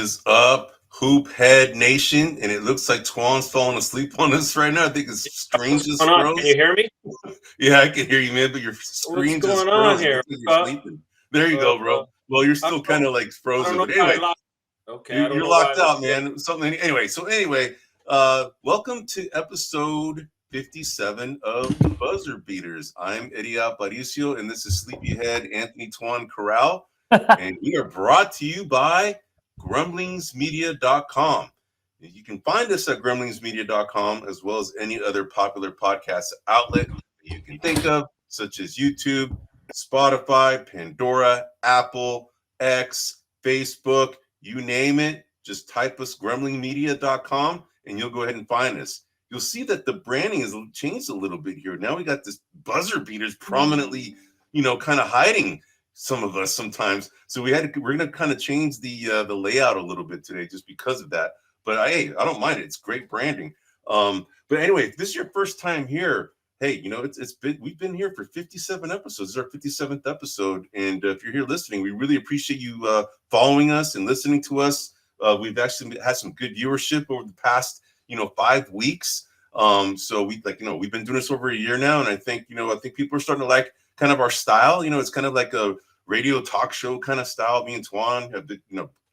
is up, Hoop Head Nation? And it looks like Twan's falling asleep on us right now. I think his screen just froze. Can you hear me? Yeah, I can hear you, man, but your screen just froze. It looks like you're sleeping. There you go, bro. Well, you're still kind of like frozen, but anyway. Okay, you're locked out, man. Anyway, welcome to episode 57 of the Buzzer Beaters. I'm Eddie Aparicio, and this is Sleepyhead Anthony Twan Corral, and we are brought to you by Grumblingsmedia.com. You can find us at Grumblingsmedia.com, as well as any other popular podcast outlet you can think of, such as YouTube, Spotify, Pandora, Apple, X, Facebook. You name it, just type us grumblingmedia.com and you'll go ahead and find us. You'll see that the branding has changed a little bit here. Now we got this buzzer beaters prominently, kind of hiding some of us sometimes. So we're going to kind of change the layout a little bit today just because of that. But hey, I don't mind it. It's great branding. But anyway, if this is your first time here, hey, we've been here for 57 episodes. This is our 57th episode. And if you're here listening, we really appreciate you following us and listening to us. We've actually had some good viewership over the past, 5 weeks. So we've been doing this over a year now. And I think people are starting to like kind of our style. It's kind of like a radio talk show kind of style. Me and Twan have been,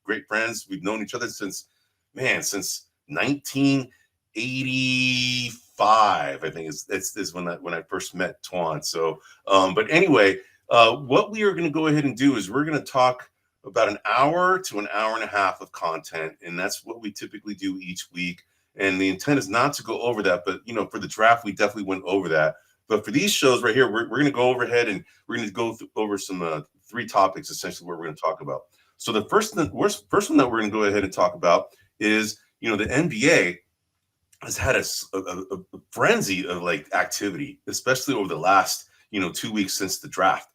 great friends. We've known each other since 1985. I think is when I first met Twan. So, but anyway, what we are going to go ahead and do is we're going to talk about an hour to an hour and a half of content, and that's what we typically do each week. And the intent is not to go over that, but for the draft, we definitely went over that. But for these shows right here, we're going to go overhead and we're going to go over some 3 topics essentially what we're going to talk about. So the first one that we're going to go ahead and talk about is the NBA has had a frenzy of like activity, especially over the last 2 weeks since the draft.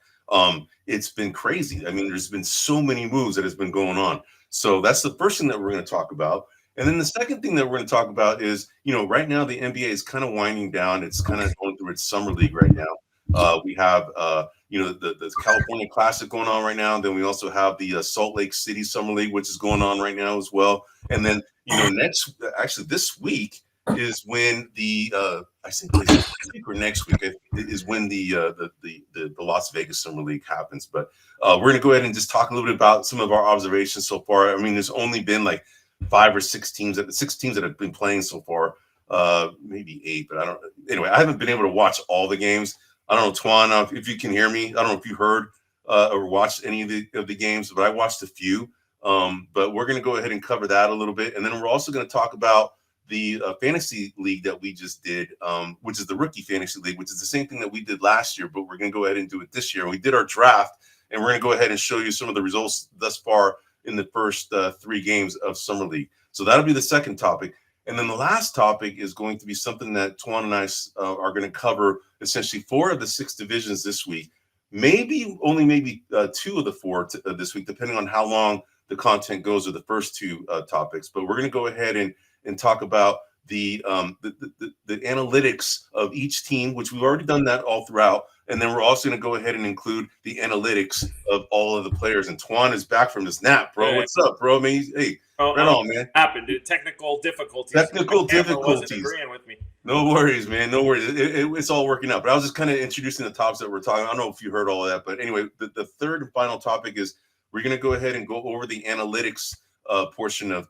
It's been crazy. I mean, there's been so many moves that has been going on. So that's the first thing that we're going to talk about. And then the second thing that we're going to talk about is, right now the NBA is kind of winding down. It's kind of going through its summer league right now. We have the California Classic going on right now. Then we also have the Salt Lake City Summer League, which is going on right now as well. And then this week is when the I think this week or next week is when the Las Vegas Summer League happens. But we're going to go ahead and just talk a little bit about some of our observations so far. I mean, there's only been like 5 or 6 teams that have been playing so far, maybe 8, but I haven't been able to watch all the games. I don't know, Twan, if you can hear me. I don't know if you heard or watched any of the games, but I watched a few. But we're going to go ahead and cover that a little bit. And then we're also going to talk about the fantasy league that we just did, which is the rookie fantasy league, which is the same thing that we did last year, but we're going to go ahead and do it this year. We did our draft, and we're going to go ahead and show you some of the results thus far in the first 3 games of Summer League. So that'll be the second topic. And then the last topic is going to be something that Twan and I are going to cover essentially 4 of the 6 divisions this week, maybe 2 of the 4 this week, depending on how long the content goes or the first 2 topics. But we're going to go ahead and talk about the analytics of each team, which we've already done that all throughout. And then we're also going to go ahead and include the analytics of all of the players. And Twan is back from his nap, bro. Hey. What's up, bro? I mean, hey, right on, man. Happened. Technical difficulties. Wasn't agreeing with me. No worries, man. No worries. It's all working out. But I was just kind of introducing the topics that we're talking. I don't know if you heard all of that, but anyway, the third and final topic is we're going to go ahead and go over the analytics portion of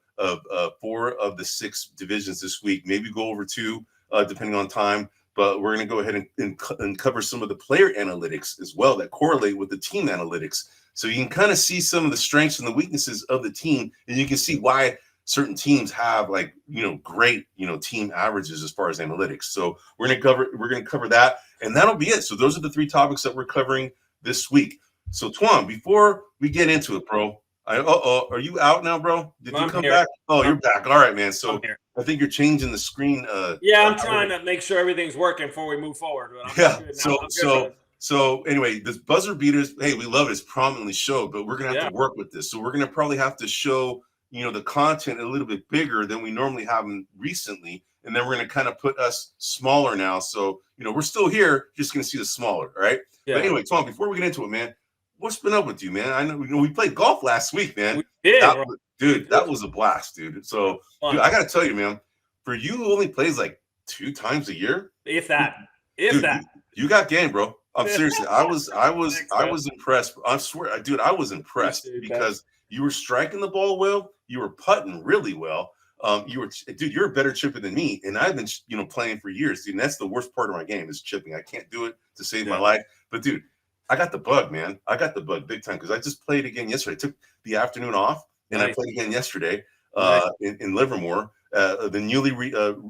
4 of the 6 divisions this week. Maybe go over 2, depending on time. But we're going to go ahead and cover some of the player analytics as well that correlate with the team analytics. So you can kind of see some of the strengths and the weaknesses of the team, and you can see why certain teams have great, team averages as far as analytics. So we're going to cover that, and that'll be it. So those are the 3 topics that we're covering this week. So Twan, before we get into it, bro, are you out now, bro? Did you come back? Oh, you're back. All right, man. So I think you're changing the screen. I'm trying to make sure everything's working before we move forward. So anyway, this buzzer beaters, hey, we love it. It's prominently showed, but we're gonna have to work with this. So we're gonna probably have to show, the content a little bit bigger than we normally have recently, and then we're gonna kind of put us smaller now. So we're still here, just gonna see the smaller, all right? Yeah. But anyway, Tom, before we get into it, man, what's been up with you, man? I know we played golf last week, man. We did. dude, that was a blast, dude. So, dude, I gotta tell you, man, for you who only plays like 2 times a year, if that, dude, you got game, bro. I'm seriously, I was impressed. I swear, dude, I was impressed because you were striking the ball well, you were putting really well. Dude, you're a better chipper than me, and I've been, playing for years, dude. And that's the worst part of my game is chipping. I can't do it to save my life, but dude, I got the bug, man. I got the bug big time because I just played again yesterday. I took the afternoon off, and I played again yesterday in Livermore, the newly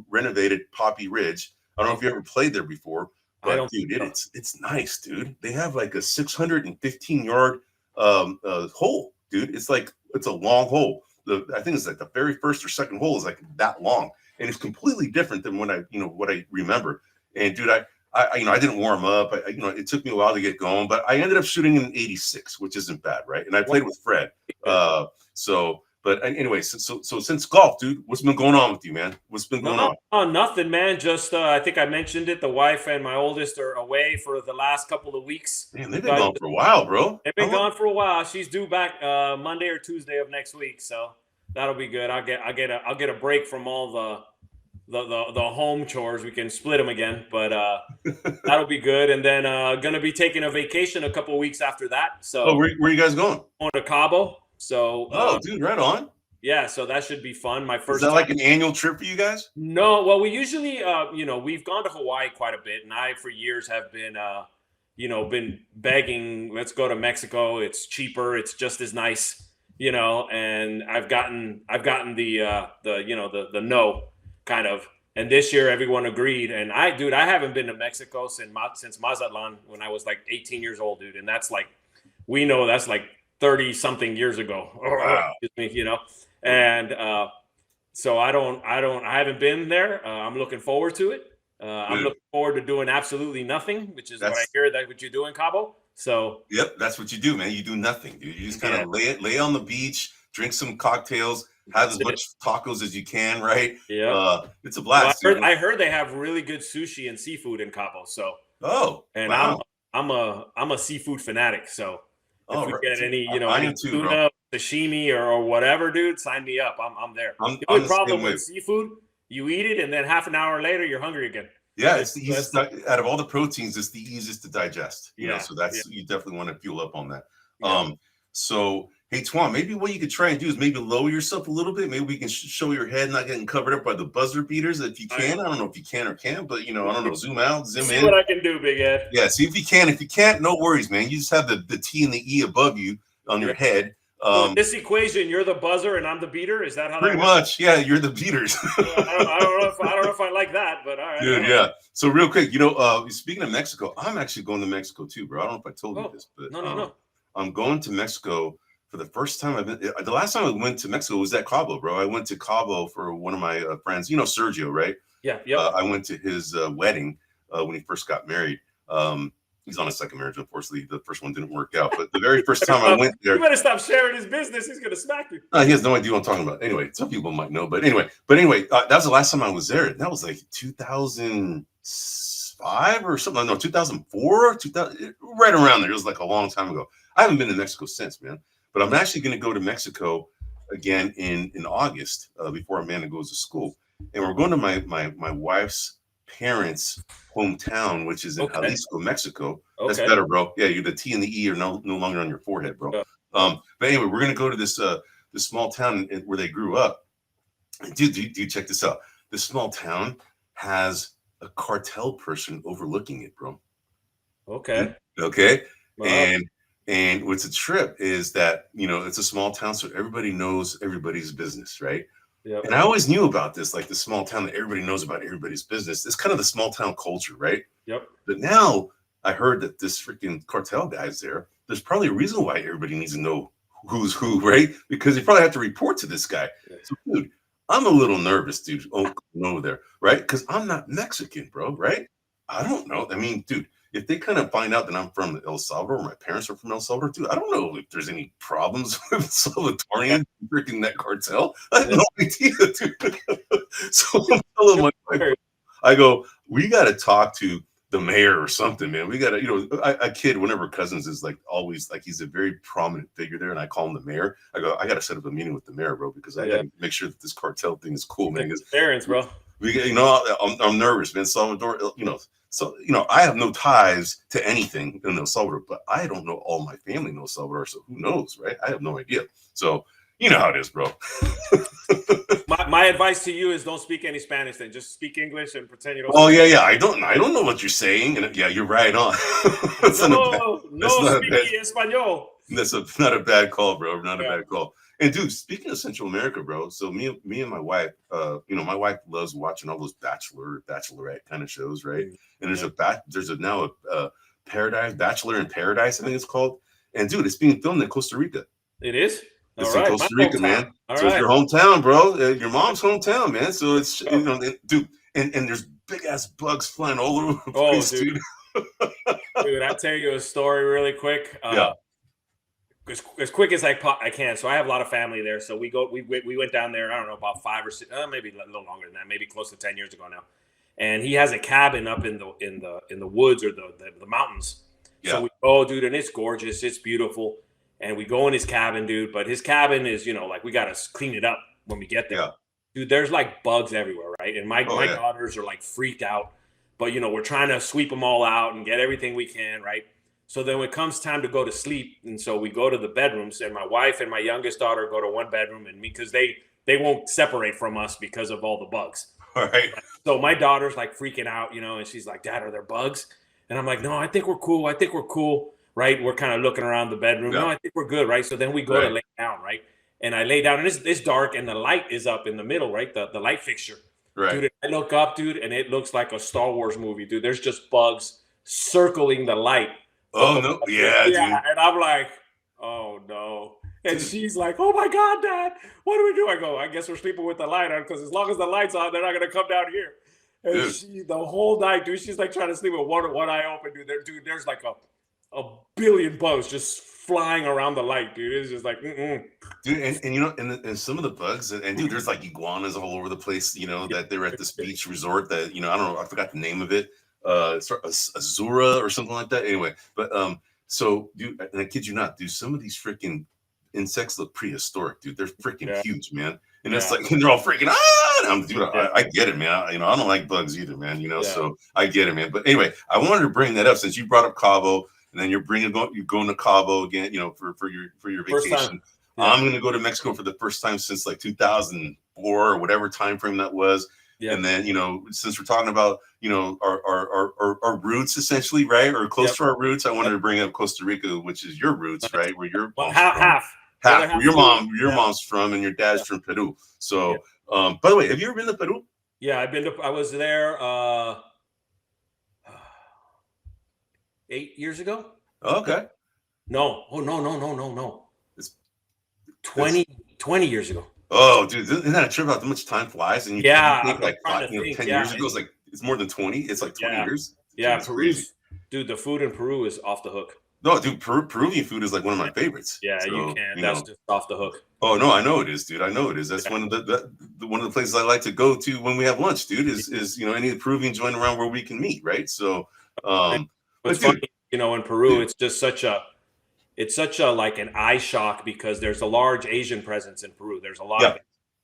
renovated Poppy Ridge. I don't know if you ever played there before, but dude, it's nice, dude. They have like a 615-yard hole, dude. It's a long hole. I think it's like the very first or second hole is like that long, and it's completely different than what I remember. And dude, I didn't warm up. It took me a while to get going, but I ended up shooting in 86, which isn't bad, right? And I played with Fred. But anyway, so since golf, dude, what's been going on with you, man? What's been going on? Oh, nothing, man. Just I think I mentioned it. The wife and my oldest are away for the last couple of weeks. Man, they've been gone for a while, bro. They've been gone for a while. She's due back Monday or Tuesday of next week, so that'll be good. I'll get a break from all the home chores. We can split them again, but that'll be good. And then gonna be taking a vacation a couple of weeks after that. So where are you guys going? Going to Cabo. So dude, right on. Yeah, so that should be fun. My first. Is that like an annual trip for you guys? No, well, we usually we've gone to Hawaii quite a bit, and I for years have been been begging, let's go to Mexico. It's cheaper, it's just as nice, and I've gotten the no kind of. And this year everyone agreed, and I haven't been to Mexico since Mazatlan when I was like 18 years old, dude, and that's like 30 something years ago. Wow. And so I haven't been there. I'm looking forward to it. I'm looking forward to doing absolutely nothing, which is what I hear that what you do in Cabo. So yep, that's what you do, man. You do nothing, dude. You just kind of lay on the beach, drink some cocktails, have as much tacos as you can, right? Yeah, it's a blast. Well, I heard they have really good sushi and seafood in Cabo. So I'm a seafood fanatic. So if we get any, any tuna, sashimi or whatever, dude, sign me up. I'm there. The only problem with seafood, you eat it and then half an hour later you're hungry again. Yeah, it's the easiest out of all the proteins. It's the easiest to digest. So that's you definitely want to fuel up on that. Yeah. So hey, Twan, maybe what you could try and do is maybe lower yourself a little bit. Maybe we can show your head not getting covered up by the buzzer beaters if you can. I don't know if you can or can't, but I don't know. Zoom out, zoom in. See what I can do, Big Ed. Yeah, see if you can. If you can't, no worries, man. You just have the T and the E above you on your head. So this equation, you're the buzzer and I'm the beater. Is that how? Pretty much, yeah. You're the beaters. I don't know if I like that, but all right. Dude, yeah. So real quick, speaking of Mexico, I'm actually going to Mexico too, bro. I don't know if I told you this, but no. I'm going to Mexico for the first time. The last time I went to Mexico was at Cabo, bro. I went to Cabo for one of my friends. Sergio, right? Yeah. I went to his wedding when he first got married. He's on a second marriage, unfortunately. The first one didn't work out. But the very first time I went there... You better stop sharing his business. He's going to smack you. He has no idea what I'm talking about. Anyway, some people might know. But anyway, that was the last time I was there. That was like 2005 or something. No, 2004, 2000, right around there. It was like a long time ago. I haven't been to Mexico since, man. But I'm actually going to go to Mexico again in August before Amanda goes to school. And we're going to my wife's parents' hometown, which is in Jalisco, Mexico. That's better, bro. Yeah, the T and the E are no longer on your forehead, bro. But anyway, we're gonna go to this small town where they grew up. Dude, check this out. This small town has a cartel person overlooking it, bro. Okay. Wow. And what's a trip is that it's a small town, so everybody knows everybody's business, right? Yep. And I always knew about this, like the small town that everybody knows about everybody's business. It's kind of the small town culture, right? Yep. But now I heard that this freaking cartel guy's there. There's probably a reason why everybody needs to know who's who, right? Because you probably have to report to this guy. Yeah. So, dude, I'm a little nervous, dude. Over there, right? Because I'm not Mexican, bro, right? I don't know. I mean, dude, if they kind of find out that I'm from El Salvador, or my parents are from El Salvador, dude, I don't know if there's any problems with Salvadorian freaking that cartel. I have no idea, dude. So I'm telling my wife, I go, we got to talk to the mayor or something, man. We gotta, a kid, whenever Cousins is like always like he's a very prominent figure there, and I call him the mayor. I go, I gotta set up a meeting with the mayor, bro, because I gotta make sure that this cartel thing is cool, man. Parents, bro. I'm nervous, man. Salvador, so I have no ties to anything in El Salvador, but I don't know all my family knows Salvador, so who knows, right? I have no idea. So you know how it is, bro. My advice to you is don't speak any Spanish. Then just speak English and pretend you don't. Oh yeah. I don't know what you're saying, and yeah, you're right on. no speak Espanol. That's not a bad call, bro. Not a bad call. And dude, speaking of Central America, bro. So me and my wife, my wife loves watching all those bachelorette kind of shows, right? And there's now a Paradise Bachelor in Paradise, I think it's called. And dude, it's being filmed in Costa Rica. It is. It's in Costa Rica, man. So it's your hometown, bro. Your mom's hometown, man. So it's dude, and there's big ass bugs flying all over the place, dude. Dude, I'll tell you a story really quick. As quick as I can. So I have a lot of family there. So we went down there. I don't know, about 5 or 6, maybe a little longer than that, maybe close to 10 years ago now. And he has a cabin up in the woods or the mountains. Yeah. So we go, dude, and it's gorgeous. It's beautiful. And we go in his cabin, dude. But his cabin is, like we got to clean it up when we get there. Yeah. Dude, there's like bugs everywhere, right? And my daughters are like freaked out. But, we're trying to sweep them all out and get everything we can, right? So then when it comes time to go to sleep, and so we go to the bedrooms, and my wife and my youngest daughter go to one bedroom, and me, because they won't separate from us because of all the bugs. All right. So my daughter's like freaking out, and she's like, "Dad, are there bugs?" And I'm like, "No, I think we're cool. Right? We're kind of looking around the bedroom. Yeah. No, I think we're good, right? So then we go to lay down, right? And I lay down, and it's dark, and the light is up in the middle, right? The light fixture. Right. Dude, I look up, dude, and it looks like a Star Wars movie, dude. There's just bugs circling the light. Oh, no. Yeah, dude. And I'm like, oh, no. And she's like, oh, my God, Dad, what do we do? I go, I guess we're sleeping with the light on, because as long as the light's on, they're not going to come down here. And she, the whole night, dude, she's like trying to sleep with one eye open, dude. There's like a billion bugs just flying around the light, dude. It's just like, dude, and some of the bugs, and dude, there's like iguanas all over the place, that they're at this beach resort that, I don't know, I forgot the name of it. Azura or something like that. Anyway, but so dude, and I kid you not, dude, some of these freaking insects look prehistoric, dude. They're freaking huge, man. And it's like, and they're all freaking I get it, man. I don't like bugs either, man. So I get it, man. But anyway, I wanted to bring that up since you brought up Cabo, and then you're going to Cabo again, for your vacation. I'm going to go to Mexico for the first time since like 2004 or whatever time frame that was. Yeah. And then, since we're talking about, our roots essentially, right? Or close to our roots, I wanted to bring up Costa Rica, which is your roots, right? Where you're half. Where your mom's from, and your dad's from Peru. So, by the way, have you ever been to Peru? Yeah, I was there 8 years ago. Okay. No. Oh, no. It's 20 years ago. Oh, dude, isn't that a trip? How much time flies? And you think like 10 years ago, it's more than 20. It's like 20 years. Yeah, dude, the food in Peru is off the hook. No, dude, Peruvian food is like one of my favorites. Yeah, so, you can. That's just off the hook. Oh no, I know it is, dude. I know it is. That's one of the places I like to go to when we have lunch, dude. Is any of the Peruvian joint around where we can meet, right? So, it's funny, in Peru, it's just such a like an eye shock because there's a large Asian presence in Peru. There's a lot of it.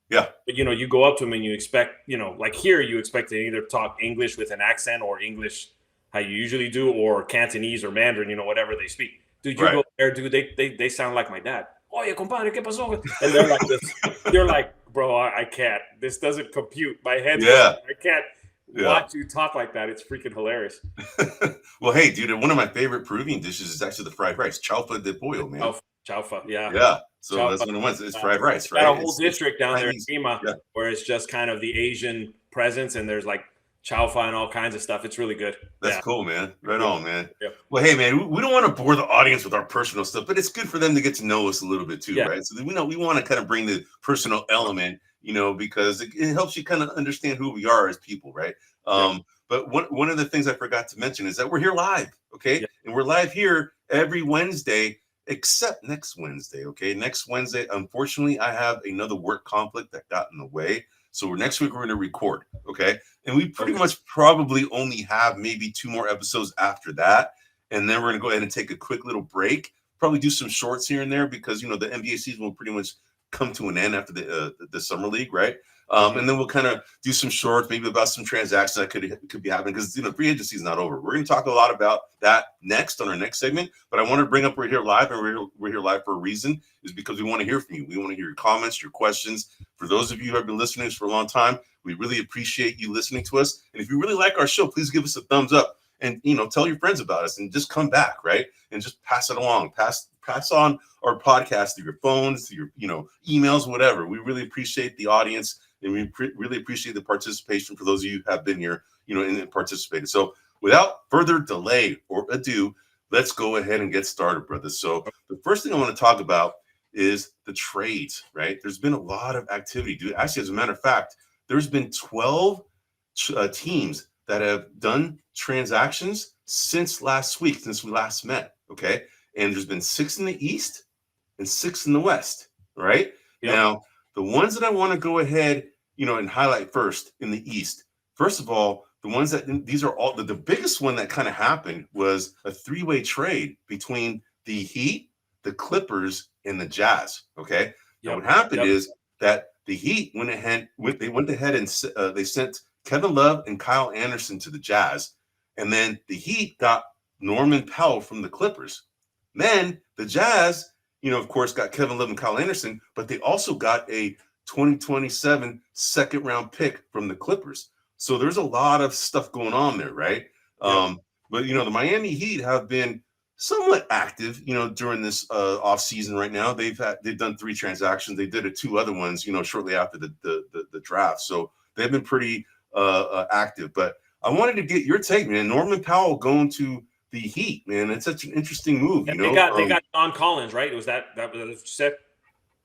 Yeah. But, you go up to them and you expect, like here, you expect to either talk English with an accent or English how you usually do, or Cantonese or Mandarin, whatever they speak. Dude, you go there, dude, they sound like my dad. Oye, compadre, ¿qué pasó? And they're like this. You're like, bro, I can't. This doesn't compute. My head. I can't watch you talk like that. It's freaking hilarious. Well, hey, dude, one of my favorite Peruvian dishes is actually the fried rice, chaufa de pollo, man. Chaufa, yeah. Yeah. So that's what it was. It's fried rice, right? Got a whole district down there in Lima where it's just kind of the Asian presence, and there's like chaufa and all kinds of stuff. It's really good. That's cool, man. Right on, man. Yeah. Well, hey, man, we don't want to bore the audience with our personal stuff, but it's good for them to get to know us a little bit too, right? So we want to kind of bring the personal element, because it helps you kind of understand who we are as people, right? But one of the things I forgot to mention is that we're here live, okay? Yeah. And we're live here every Wednesday, except next Wednesday, okay? Next Wednesday, unfortunately, I have another work conflict that got in the way. So next week we're going to record, okay? and we pretty much probably only have maybe 2 more episodes after that. And then we're going to go ahead and take a quick little break, probably do some shorts here and there because, the NBA season will pretty much come to an end after the summer league, right? And then we'll kind of do some shorts, maybe about some transactions that could be happening because free agency is not over. We're going to talk a lot about that next on our next segment. But I want to bring up we're here live, and we're here live for a reason, is because we want to hear from you. We want to hear your comments, your questions. For those of you who have been listening to us for a long time, we really appreciate you listening to us. And if you really like our show, please give us a thumbs up and tell your friends about us and just come back, right? And just pass it along. Pass on our podcast through your phones, through your emails, whatever. We really appreciate the audience. And we really appreciate the participation for those of you who have been here, and participated. So without further delay or ado, let's go ahead and get started, brothers. So the first thing I want to talk about is the trades, right? There's been a lot of activity, dude. Actually, as a matter of fact, there's been 12 teams that have done transactions since last week, since we last met, okay? And there's been 6 in the East and 6 in the West, right? Yep. Now, the ones that I want to go ahead, and highlight first in the East. First of all, the ones these are all the biggest one that kind of happened was a 3-way trade between the Heat, the Clippers, and the Jazz. Okay. Yep. Now what happened is that the Heat went ahead and they sent Kevin Love and Kyle Anderson to the Jazz, and then the Heat got Norman Powell from the Clippers. Then the Jazz, of course, got Kevin Love and Kyle Anderson, but they also got a 2027 second round pick from the Clippers. So there's a lot of stuff going on there, right? Yeah. But the Miami Heat have been somewhat active, during this off season right now. They've done 3 transactions. They did 2 other ones, shortly after the draft. So they've been pretty active. But I wanted to get your take, man. Norman Powell going to the Heat, man. It's such an interesting move. They got John Collins, right? Was that what you said?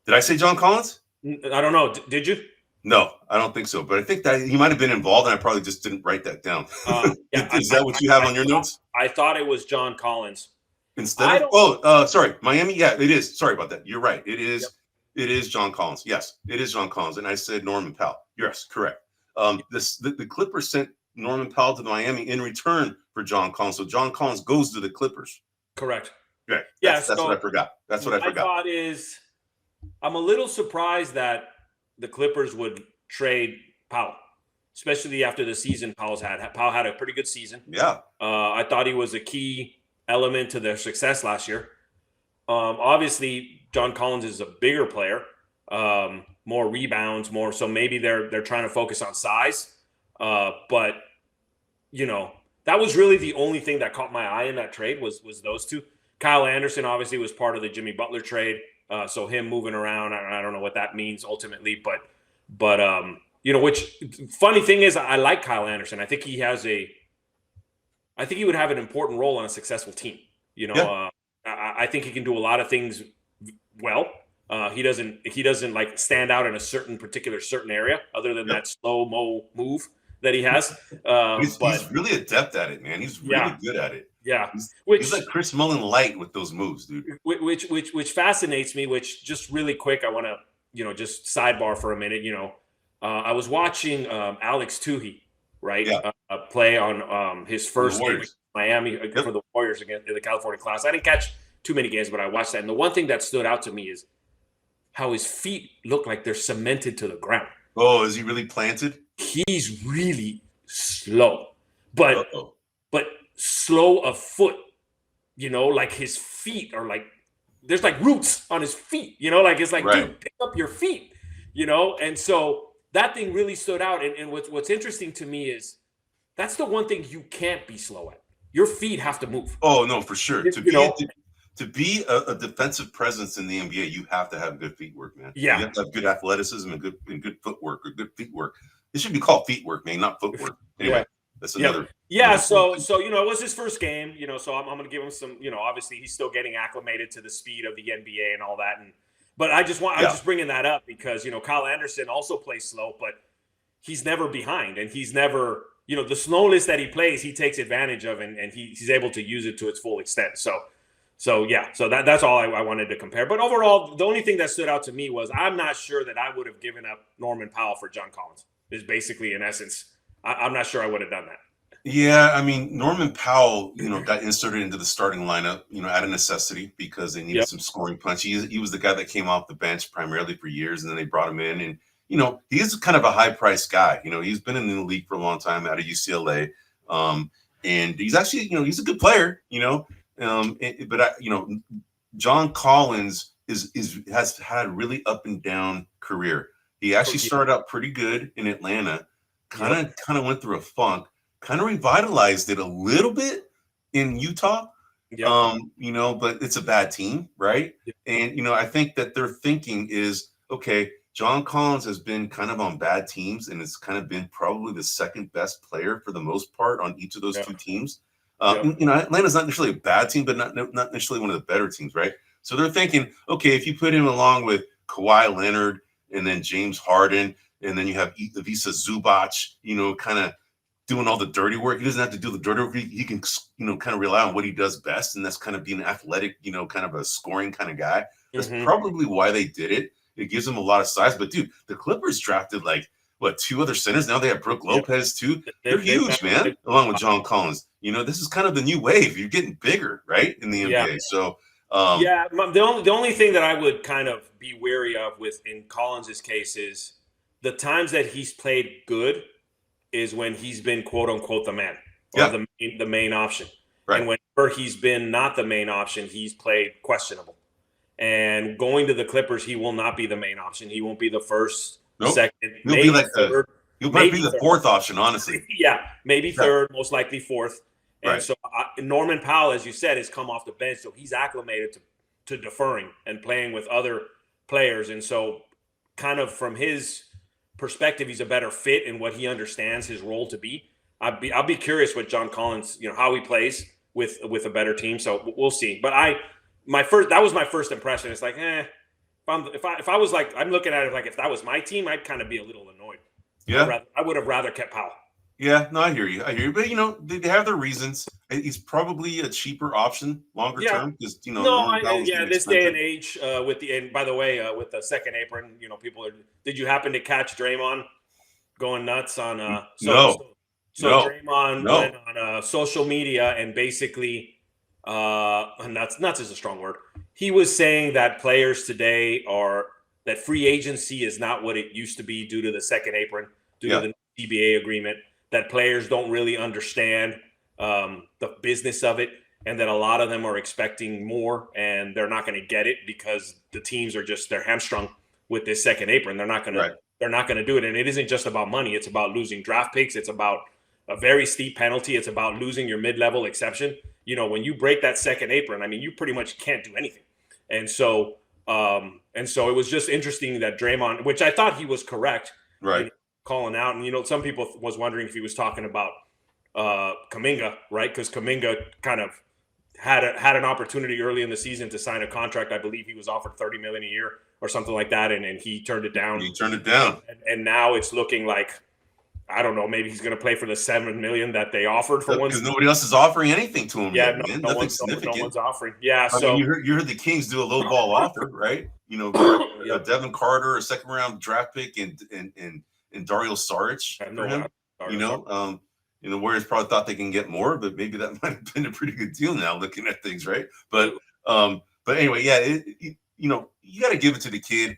Did I say John Collins? I don't know. Did you? No, I don't think so. But I think that he might have been involved, and I probably just didn't write that down. Is that what you have on your notes? I thought it was John Collins. Instead of sorry, Miami. Yeah, it is. Sorry about that. You're right. It is. Yep. It is John Collins. Yes, it is John Collins, and I said Norman Powell. Yes, correct. The Clippers sent Norman Powell to Miami in return for John Collins. So John Collins goes to the Clippers. Correct. Right. That's what I forgot. That's what I forgot. My thought is, I'm a little surprised that the Clippers would trade Powell, especially after the season Powell had. Powell had a pretty good season. Yeah. I thought he was a key element to their success last year. Obviously, John Collins is a bigger player, more rebounds, more. So maybe they're trying to focus on size. But that was really the only thing that caught my eye in that trade was those 2. Kyle Anderson obviously was part of the Jimmy Butler trade. So him moving around, I don't know what that means ultimately, but which funny thing is I like Kyle Anderson. I think he would have an important role on a successful team. I think he can do a lot of things well. He doesn't like stand out in a certain area other than that slow-mo move that he has. He's really adept at it, man. He's really good at it. Yeah, he's like Chris Mullin light with those moves, dude. Which fascinates me. Which just really quick, I want to just sidebar for a minute. I was watching Alex Tuhey, right, play on his first game with Miami for the Warriors against the California Class. I didn't catch too many games, but I watched that. And the one thing that stood out to me is how his feet look like they're cemented to the ground. Oh, is he really planted? He's really slow, but slow of foot, like his feet are like, there's like roots on his feet, like it's like, dude, pick up your feet, and so that thing really stood out. And what's interesting to me is that's the one thing you can't be slow at. Your feet have to move. Oh, no, for sure. To be a defensive presence in the NBA, you have to have good feet work, man. Yeah. You have to have good athleticism and good footwork or good feet work. It should be called feet work, man, not footwork. Anyway, that's another. Yeah. So it was his first game, so I'm going to give him some, obviously he's still getting acclimated to the speed of the NBA and all that. But I'm just bringing that up because, Kyle Anderson also plays slow, but he's never behind and he's never, the slowness that he plays, he takes advantage of and he's able to use it to its full extent. So that's all I wanted to compare. But overall, the only thing that stood out to me was I'm not sure that I would have given up Norman Powell for John Collins. Is basically in essence I'm not sure I would have done that. Yeah, I mean, Norman Powell, got inserted into the starting lineup, out of necessity because they needed Yep. some scoring punch. He was the guy that came off the bench primarily for years, and then they brought him in. And, he is kind of a high-priced guy. He's been in the league for a long time out of UCLA. And he's actually, he's a good player, John Collins has had a really up and down career. He actually started out pretty good in Atlanta, kind of went through a funk, kind of revitalized it a little bit in Utah. Yep. But it's a bad team, right? Yep. And I think that their thinking is, okay, John Collins has been kind of on bad teams and it's kind of been probably the second best player for the most part on each of those two teams. Atlanta's not necessarily a bad team, but not necessarily one of the better teams, right? So they're thinking, okay, if you put him along with Kawhi Leonard and then James Harden, and then you have Ivica Zubac, kind of doing all the dirty work. He doesn't have to do the dirty work. He can, kind of rely on what he does best, and that's kind of being an athletic, kind of a scoring kind of guy. That's probably why they did it. It gives them a lot of size. But dude, the Clippers drafted two other centers. Now they have Brooke Lopez too. They're huge, man. Along with John Collins. This is kind of the new wave. You're getting bigger, right, in the NBA. So. The only thing that I would kind of be wary of in Collins's case is the times that he's played good is when he's been quote unquote the man or the main option. Right. And whenever he's been not the main option, he's played questionable. And going to the Clippers, he will not be the main option. He won't be the first, second, he'll be like third. He'll might be the fourth option, honestly. Maybe third, most likely fourth. And right. so Norman Powell, as you said, has come off the bench, so he's acclimated to deferring and playing with other players. And so kind of from his perspective, he's a better fit in what he understands his role to be. I'll be curious with John Collins, how he plays with a better team. So we'll see. But that was my first impression. It's like, if I was like, I'm looking at it like if that was my team, I'd kind of be a little annoyed. Yeah, I would have rather kept Powell. Yeah, no, I hear you. But they have their reasons. He's probably a cheaper option longer term because this day and age and by the way, with the second apron, people are. Did you happen to catch Draymond going nuts on? No. Draymond went on social media and basically, nuts is a strong word. He was saying that players today that free agency is not what it used to be due to the second apron, due to the CBA agreement. That players don't really understand the business of it, and that a lot of them are expecting more, and they're not going to get it because the teams are they're hamstrung with this second apron. They're not going to do it, and it isn't just about money. It's about losing draft picks. It's about a very steep penalty. It's about losing your mid-level exception. When you break that second apron, I mean, you pretty much can't do anything. And so it was just interesting that Draymond, which I thought he was correct, right. Calling out, and some people was wondering if he was talking about Kuminga, right? Because Kuminga kind of had an opportunity early in the season to sign a contract. I believe he was offered $30 million a year or something like that, and he turned it down. And now it's looking like, I don't know, maybe he's going to play for the $7 million that they offered for once. Because nobody else is offering anything to him. Yeah, yet, no one's offering. Yeah, so you heard the Kings do a low ball offer, right? Devin Carter, a second round draft pick, and Dario Saric for him. The Warriors probably thought they can get more, but maybe that might have been a pretty good deal now looking at things, right? But anyway, you got to give it to the kid.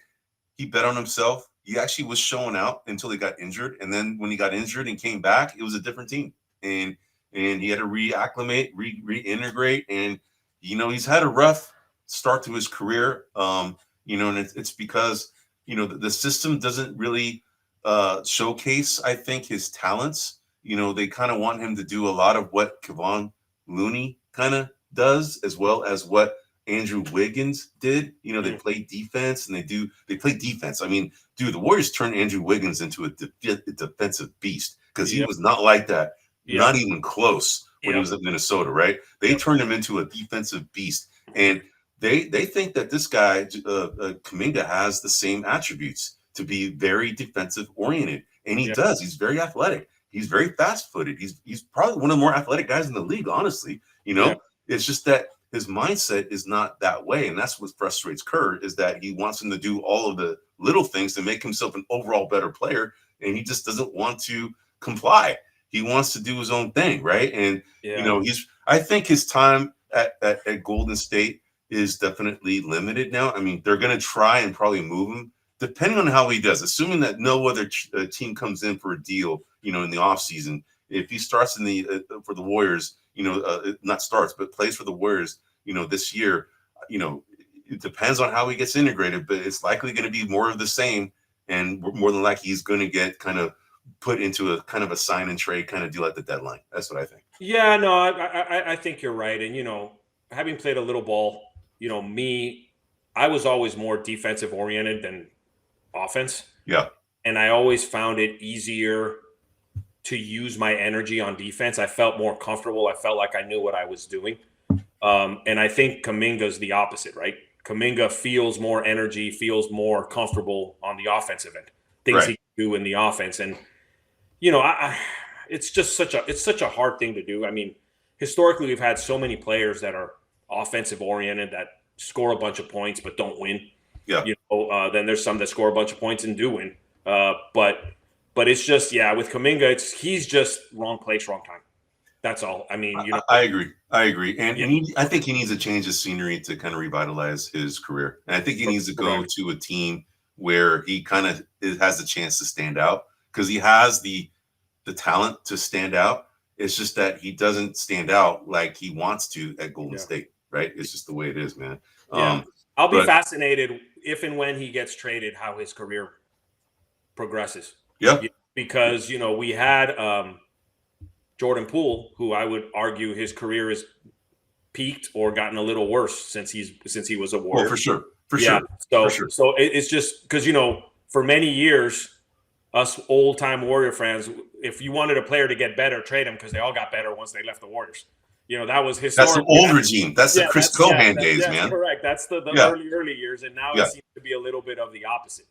He bet on himself. He actually was showing out until he got injured, and then when he got injured and came back, it was a different team, and he had to reacclimate, reintegrate, and he's had a rough start to his career, and it's because the system doesn't really showcase, I think, his talents. They kind of want him to do a lot of what Kevon Looney kind of does, as well as what Andrew Wiggins did. They play defense and they play defense. I mean, dude, the Warriors turned Andrew Wiggins into a defensive beast because he was not like that, not even close when he was at Minnesota, right? They turned him into a defensive beast, and they think that this guy Kuminga has the same attributes to be very defensive oriented, and he does. He's very athletic. He's very fast footed. He's probably one of the more athletic guys in the league, honestly. It's just that his mindset is not that way, and that's what frustrates Kerr, is that he wants him to do all of the little things to make himself an overall better player, and he just doesn't want to comply. He wants to do his own thing, right? And I think his time at Golden State is definitely limited now. I mean, they're going to try and probably move him depending on how he does, assuming that no other team comes in for a deal, in the offseason. If he starts in the for the Warriors, not starts, but plays for the Warriors, this year, it depends on how he gets integrated, but it's likely going to be more of the same. And more than likely, he's going to get kind of put into a kind of a sign and trade kind of deal at the deadline. That's what I think. Yeah, no, I think you're right. And, having played a little ball, I was always more defensive oriented than offense. Yeah. And I always found it easier to use my energy on defense. I felt more comfortable. I felt like I knew what I was doing. And I think Kuminga's the opposite, right? Kuminga feels more energy, feels more comfortable on the offensive end. Things he can do in the offense. And, it's just such a hard thing to do. I mean, historically, we've had so many players that are offensive oriented that score a bunch of points but don't win. Yeah. Then there's some that score a bunch of points and do win. But it's just, with Kuminga, he's just wrong place, wrong time. That's all. I mean, I agree. And I think he needs a change of scenery to kind of revitalize his career. And I think he needs to go to a team where he kind of has a chance to stand out, because he has the talent to stand out. It's just that he doesn't stand out like he wants to at Golden State, right? It's just the way it is, man. I'll be fascinated if and when he gets traded, how his career progresses. Yeah. Because, we had Jordan Poole, who I would argue his career has peaked or gotten a little worse since he was a Warrior. Oh, for sure. So it's just because, for many years, us old-time Warrior fans, if you wanted a player to get better, trade him, because they all got better once they left the Warriors. That was historic. That's the old regime. That's the Chris Cohan days, man. Correct. That's the early years, and now it seems to be a little bit of the opposite.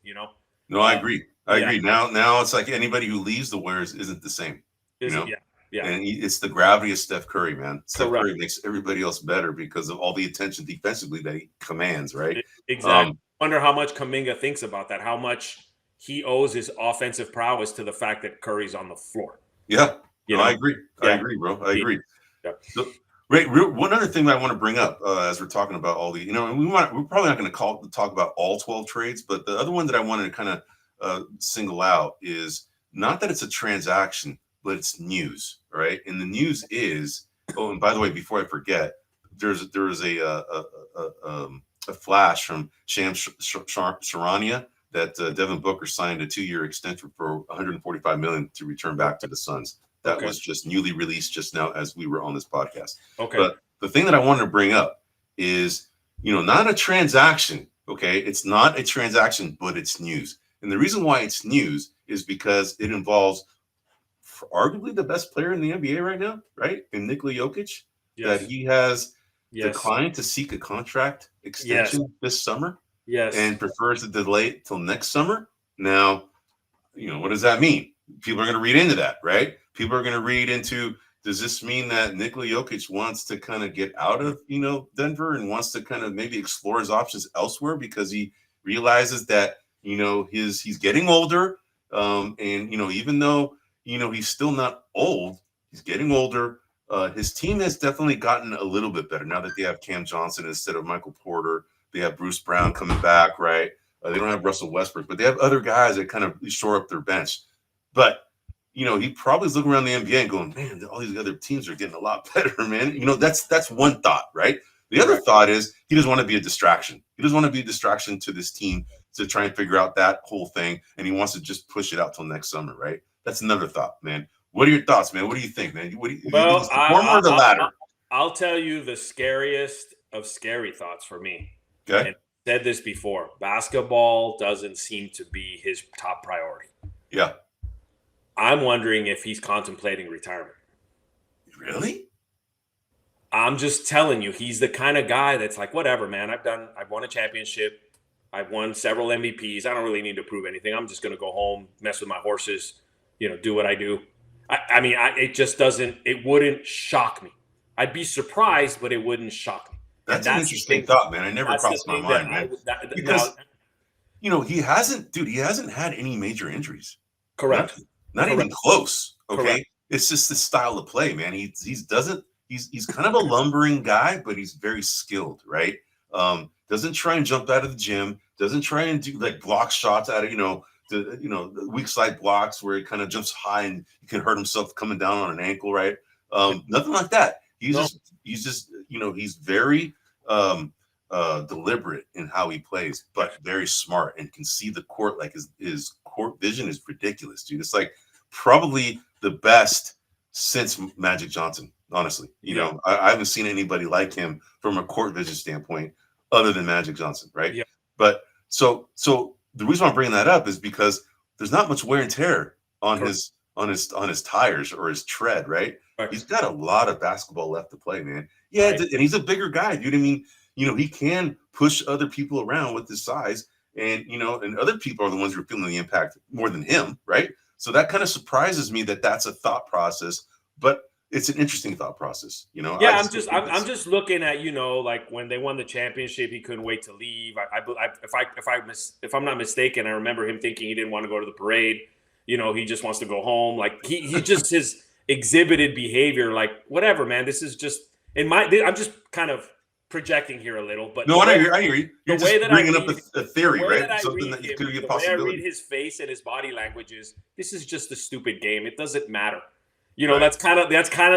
No, I agree. I agree. Now it's like anybody who leaves the Warriors isn't the same. Yeah. And it's the gravity of Steph Curry, man. Steph Curry makes everybody else better because of all the attention defensively that he commands, right? Exactly. I wonder how much Kuminga thinks about that. How much he owes his offensive prowess to the fact that Curry's on the floor. Yeah. I agree. I agree, bro. I agree. Yeah. So, one other thing that I want to bring up as we're talking about all the, and we're probably not going to talk about all 12 trades, but the other one that I wanted to kind of single out is not that it's a transaction, but it's news, right? And the news is, and by the way, before I forget, there was a flash from Shams Charania that Devin Booker signed a 2-year extension for $145 million to return back to the Suns. That was just newly released just now as we were on this podcast. Okay. But the thing that I wanted to bring up is, not a transaction. Okay. It's not a transaction, but it's news. And the reason why it's news is because it involves arguably the best player in the NBA right now, right? And Nikola Jokic, that he has declined to seek a contract extension this summer. Yes. And prefers to delay it till next summer. Now, what does that mean? People are going to read into that, right? People are going to read into, does this mean that Nikola Jokic wants to kind of get out of, Denver and wants to kind of maybe explore his options elsewhere because he realizes that, he's getting older. And, even though, he's still not old, he's getting older. His team has definitely gotten a little bit better now that they have Cam Johnson instead of Michael Porter. They have Bruce Brown coming back, right? They don't have Russell Westbrook, but they have other guys that kind of shore up their bench. But, he probably is looking around the NBA and going, man, all these other teams are getting a lot better, man. That's one thought, right? The other thought is he doesn't want to be a distraction. He doesn't want to be a distraction to this team to try and figure out that whole thing. And he wants to just push it out till next summer, right? That's another thought, man. What are your thoughts, man? What do you think, man? What do you think it's the former or the latter? I'll tell you the scariest of scary thoughts for me. Okay. And I said this before. Basketball doesn't seem to be his top priority. Yeah. I'm wondering if he's contemplating retirement. Really? I'm just telling you, he's the kind of guy that's like, whatever, man. I've won a championship. I've won several MVPs. I don't really need to prove anything. I'm just going to go home, mess with my horses, do what I do. It just doesn't, it wouldn't shock me. I'd be surprised, but it wouldn't shock me. That's an interesting thought, man. I never crossed my mind, man. Because, he hasn't had any major injuries. Correct. Not even close. Okay, Correct. it's just the style of play, man. He's kind of a lumbering guy, but he's very skilled, right? Doesn't try and jump out of the gym. Doesn't try and do like block shots out of the weak side blocks where he kind of jumps high and he can hurt himself coming down on an ankle, right? Nothing like that. No. He's very deliberate in how he plays, but very smart and can see the court. Like his court vision is ridiculous, dude. It's like probably the best since Magic Johnson. Honestly, I haven't seen anybody like him from a court vision standpoint other than Magic Johnson, right? Yeah. But so the reason I'm bringing that up is because there's not much wear and tear on Correct. his tires or his tread, right? Correct. He's got a lot of basketball left to play, man. Yeah, Right. and he's a bigger guy, dude. I mean, he can push other people around with his size, and and other people are the ones who are feeling the impact more than him, right? So that kind of surprises me that that's a thought process, but it's an interesting thought process, Yeah, I'm just looking at like when they won the championship, he couldn't wait to leave. If I'm not mistaken, I remember him thinking he didn't want to go to the parade. He just wants to go home. Like he just his exhibited behavior. Like whatever, man. This is just I'm just kind of projecting here a little, but no, I hear you. You're the way just that bringing up a theory, right? Something that him, could be a the way I read possibility. his face and his body language is this is just a stupid game. It doesn't matter. Right. That's kind of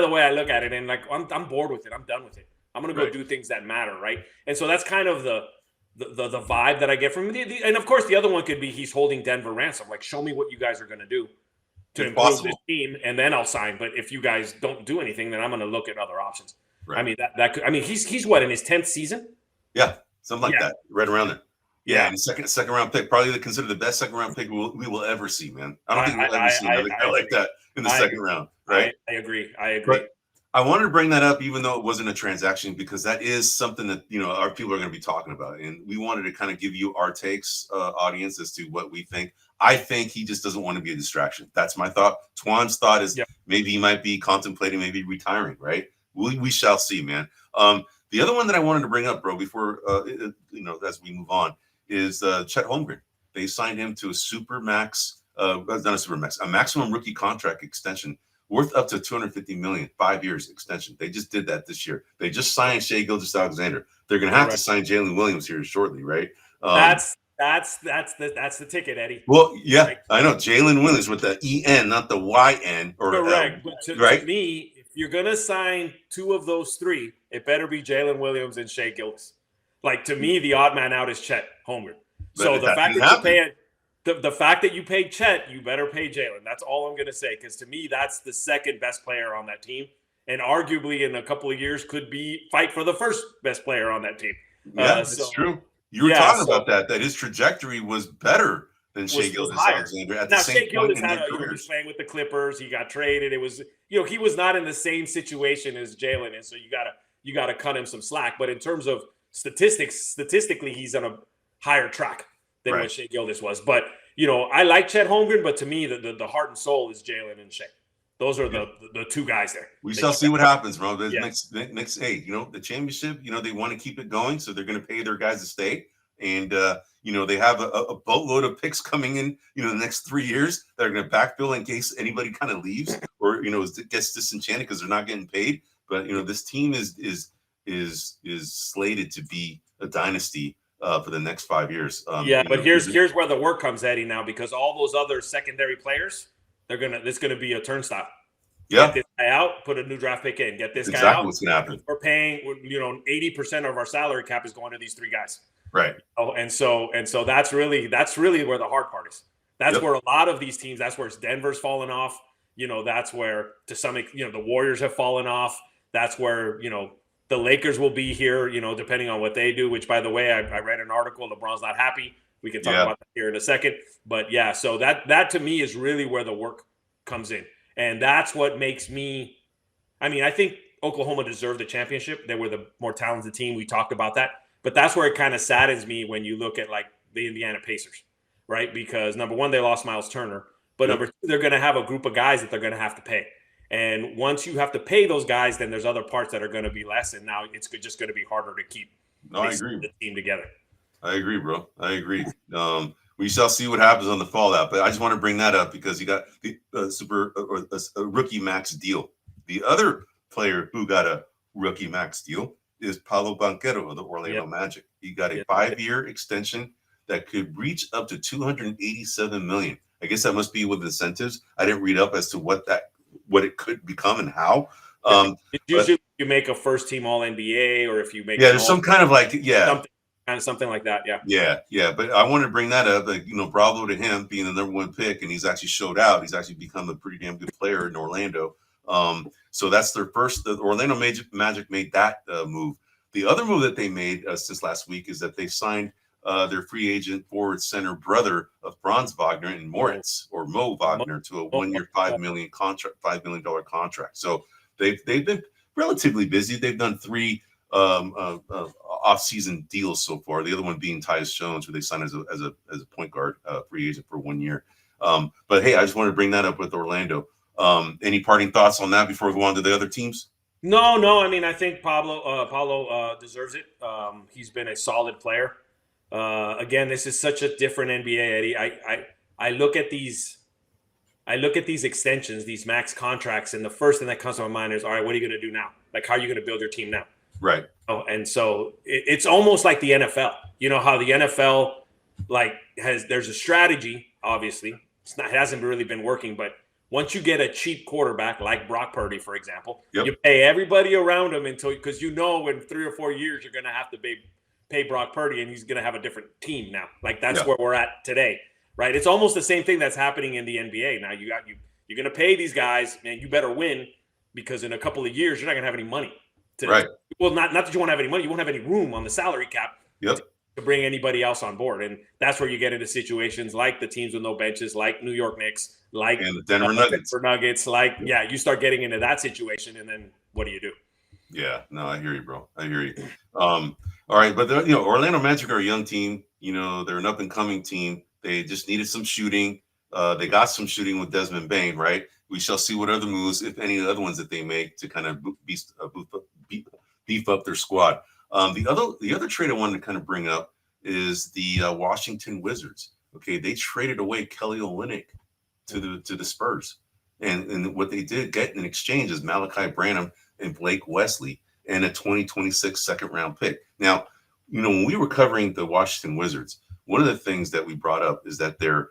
the way I look at it. And like I'm bored with it. I'm done with it. I'm gonna go do things that matter, right? And so that's kind of the vibe that I get from him. And of course, the other one could be he's holding Denver ransom. Like, show me what you guys are gonna do to improve this team, and then I'll sign. But if you guys don't do anything, then I'm gonna look at other options. Right. I mean that could. I mean he's what, in his 10th season? Yeah, something like that, right around there. Yeah, and second round pick, probably considered the best second round pick we will ever see, man. I don't think we'll ever see another guy like that in the second round, right? I agree. But I wanted to bring that up, even though it wasn't a transaction, because that is something that our people are going to be talking about, and we wanted to kind of give you our takes, audience, as to what we think. I think he just doesn't want to be a distraction. That's my thought. Twan's thought is maybe he might be contemplating maybe retiring, right? We shall see, man. The other one that I wanted to bring up, bro, before as we move on, is Chet Holmgren. They signed him to a super max, not a super max, a maximum rookie contract extension worth up to $250 million, 5 years extension. They just did that this year. They just signed Shai Gilgeous-Alexander. They're going to have to sign Jalen Williams here shortly, right? That's the ticket, Eddie. Well, yeah, I know Jalen Williams with the EN, not the YN. Correct. But to me, if you're going to sign two of those three, it better be Jalen Williams and Shai Gilgeous. Like, to me, the odd man out is Chet Holmgren. So the fact that you paid Chet, you better pay Jalen. That's all I'm going to say, because to me, that's the second best player on that team, and arguably in a couple of years could be fight for the first best player on that team. Yeah, that's true. You were talking about that his trajectory was better than Shai Gilgeous-Alexander at the same point in their careers. He was playing with the Clippers. He got traded. It was, he was not in the same situation as Jalen is, so you gotta cut him some slack. But in terms of statistically, he's on a higher track than what Shai Gilgeous was. But I like Chet Holmgren, but to me, the heart and soul is Jalen and Shai. Those are the two guys there. We shall see what happens, bro. Next, the championship, they want to keep it going, so they're going to pay their guys to stay. And, they have a boatload of picks coming in, the next 3 years that are going to backfill in case anybody kind of leaves or, gets disenchanted because they're not getting paid. But, this team is slated to be a dynasty for the next 5 years. But here's where the work comes, Eddie, now, because all those other secondary players, it's going to be a turnstile. Yeah. Get this guy out, put a new draft pick in. Get this guy out. Exactly what's going to happen. We're paying, 80% of our salary cap is going to these three guys. Right. Oh, and so that's really where the hard part is. That's where a lot of these teams. That's where Denver's fallen off. That's where to some the Warriors have fallen off. That's where the Lakers will be here. Depending on what they do. Which, by the way, I read an article. LeBron's not happy. We can talk about that here in a second. But yeah, so that to me is really where the work comes in. And that's what makes me – I think Oklahoma deserved the championship. They were the more talented team. We talked about that. But that's where it kind of saddens me when you look at, like, the Indiana Pacers, right? Because, number one, they lost Miles Turner. But number two, they're going to have a group of guys that they're going to have to pay. And once you have to pay those guys, then there's other parts that are going to be less. And now it's just going to be harder to keep I agree. the team together. I agree, bro. I agree. We shall see what happens on the fallout. But I just want to bring that up because you got the a rookie max deal. The other player who got a rookie max deal is Paolo Banchero of the Orlando Magic. He got a 5-year extension that could reach up to $287 million. I guess that must be with incentives. I didn't read up as to what it could become and how. It's usually you make a first team All NBA, or if you make there's some kind of like something like that. Yeah. But I wanted to bring that up. Like, bravo to him being the number 1 pick, and he's actually showed out. He's actually become a pretty damn good player in Orlando. So that's their first. The Orlando Magic made that move. The other move that they made since last week is that they signed their free agent forward center brother of Franz Wagner and Moritz or Mo Wagner to a 1-year $5 million contract. So they've been relatively busy. They've done 3 off-season deals so far. The other one being Tyus Jones, who they signed as a point guard free agent for 1 year. But hey, I just wanted to bring that up with Orlando. Any parting thoughts on that before we go on to the other teams? No. I mean, I think Paulo deserves it. He's been a solid player. Again, this is such a different NBA, Eddie. I look at these extensions, these max contracts, and the first thing that comes to my mind is, all right, what are you going to do now? Like, how are you going to build your team now? Right. Oh, and so it's almost like the NFL. You know how the NFL there's a strategy. Obviously, it hasn't really been working, but once you get a cheap quarterback like Brock Purdy, for example, you pay everybody around him because in 3 or 4 years you're going to have to pay Brock Purdy, and he's going to have a different team now. Like that's where we're at today, right? It's almost the same thing that's happening in the NBA now. You're going to pay these guys, man. You better win, because in a couple of years you're not going to have any money. Well, not that you won't have any money, you won't have any room on the salary cap to bring anybody else on board, and that's where you get into situations like the teams with no benches, like New York Knicks, like and the Denver Nuggets. You start getting into that situation, and then what do you do? Yeah, no, I hear you, bro. I hear you. All right, but Orlando Magic are a young team. They're an up and coming team. They just needed some shooting. They got some shooting with Desmond Bane, right? We shall see what other moves, if any other ones that they make to kind of beef up their squad. The other trade I wanted to kind of bring up is the Washington Wizards. Okay, they traded away Kelly Olynyk to the Spurs, and what they did get in exchange is Malachi Branham and Blake Wesley and a 2026 second-round pick. Now, when we were covering the Washington Wizards, one of the things that we brought up is that their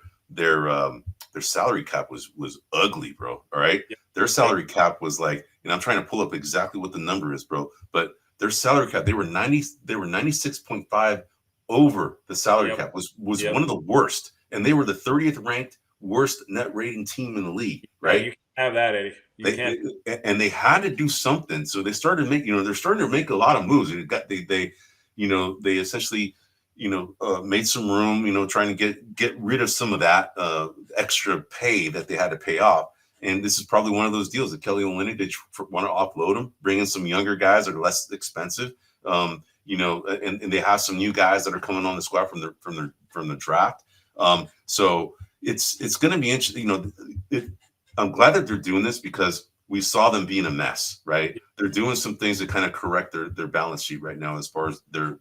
salary cap was ugly, bro. All right, their salary cap was like, and I'm trying to pull up exactly what the number is, bro. But their salary cap, they were 96.5 over the salary cap. Was one of the worst, and they were the 30th ranked worst net rating team in the league. Right? Yeah, you can have that, Eddie. And they had to do something, so they started to make. They're starting to make a lot of moves. They essentially. Made some room, trying to get rid of some of that extra pay that they had to pay off. And this is probably one of those deals that Kelly Olynyk, they want to offload him, bring in some younger guys that are less expensive. And they have some new guys that are coming on the squad from the draft. So it's going to be interesting. I'm glad that they're doing this because we saw them being a mess, right? They're doing some things to kind of correct their balance sheet right now as far as their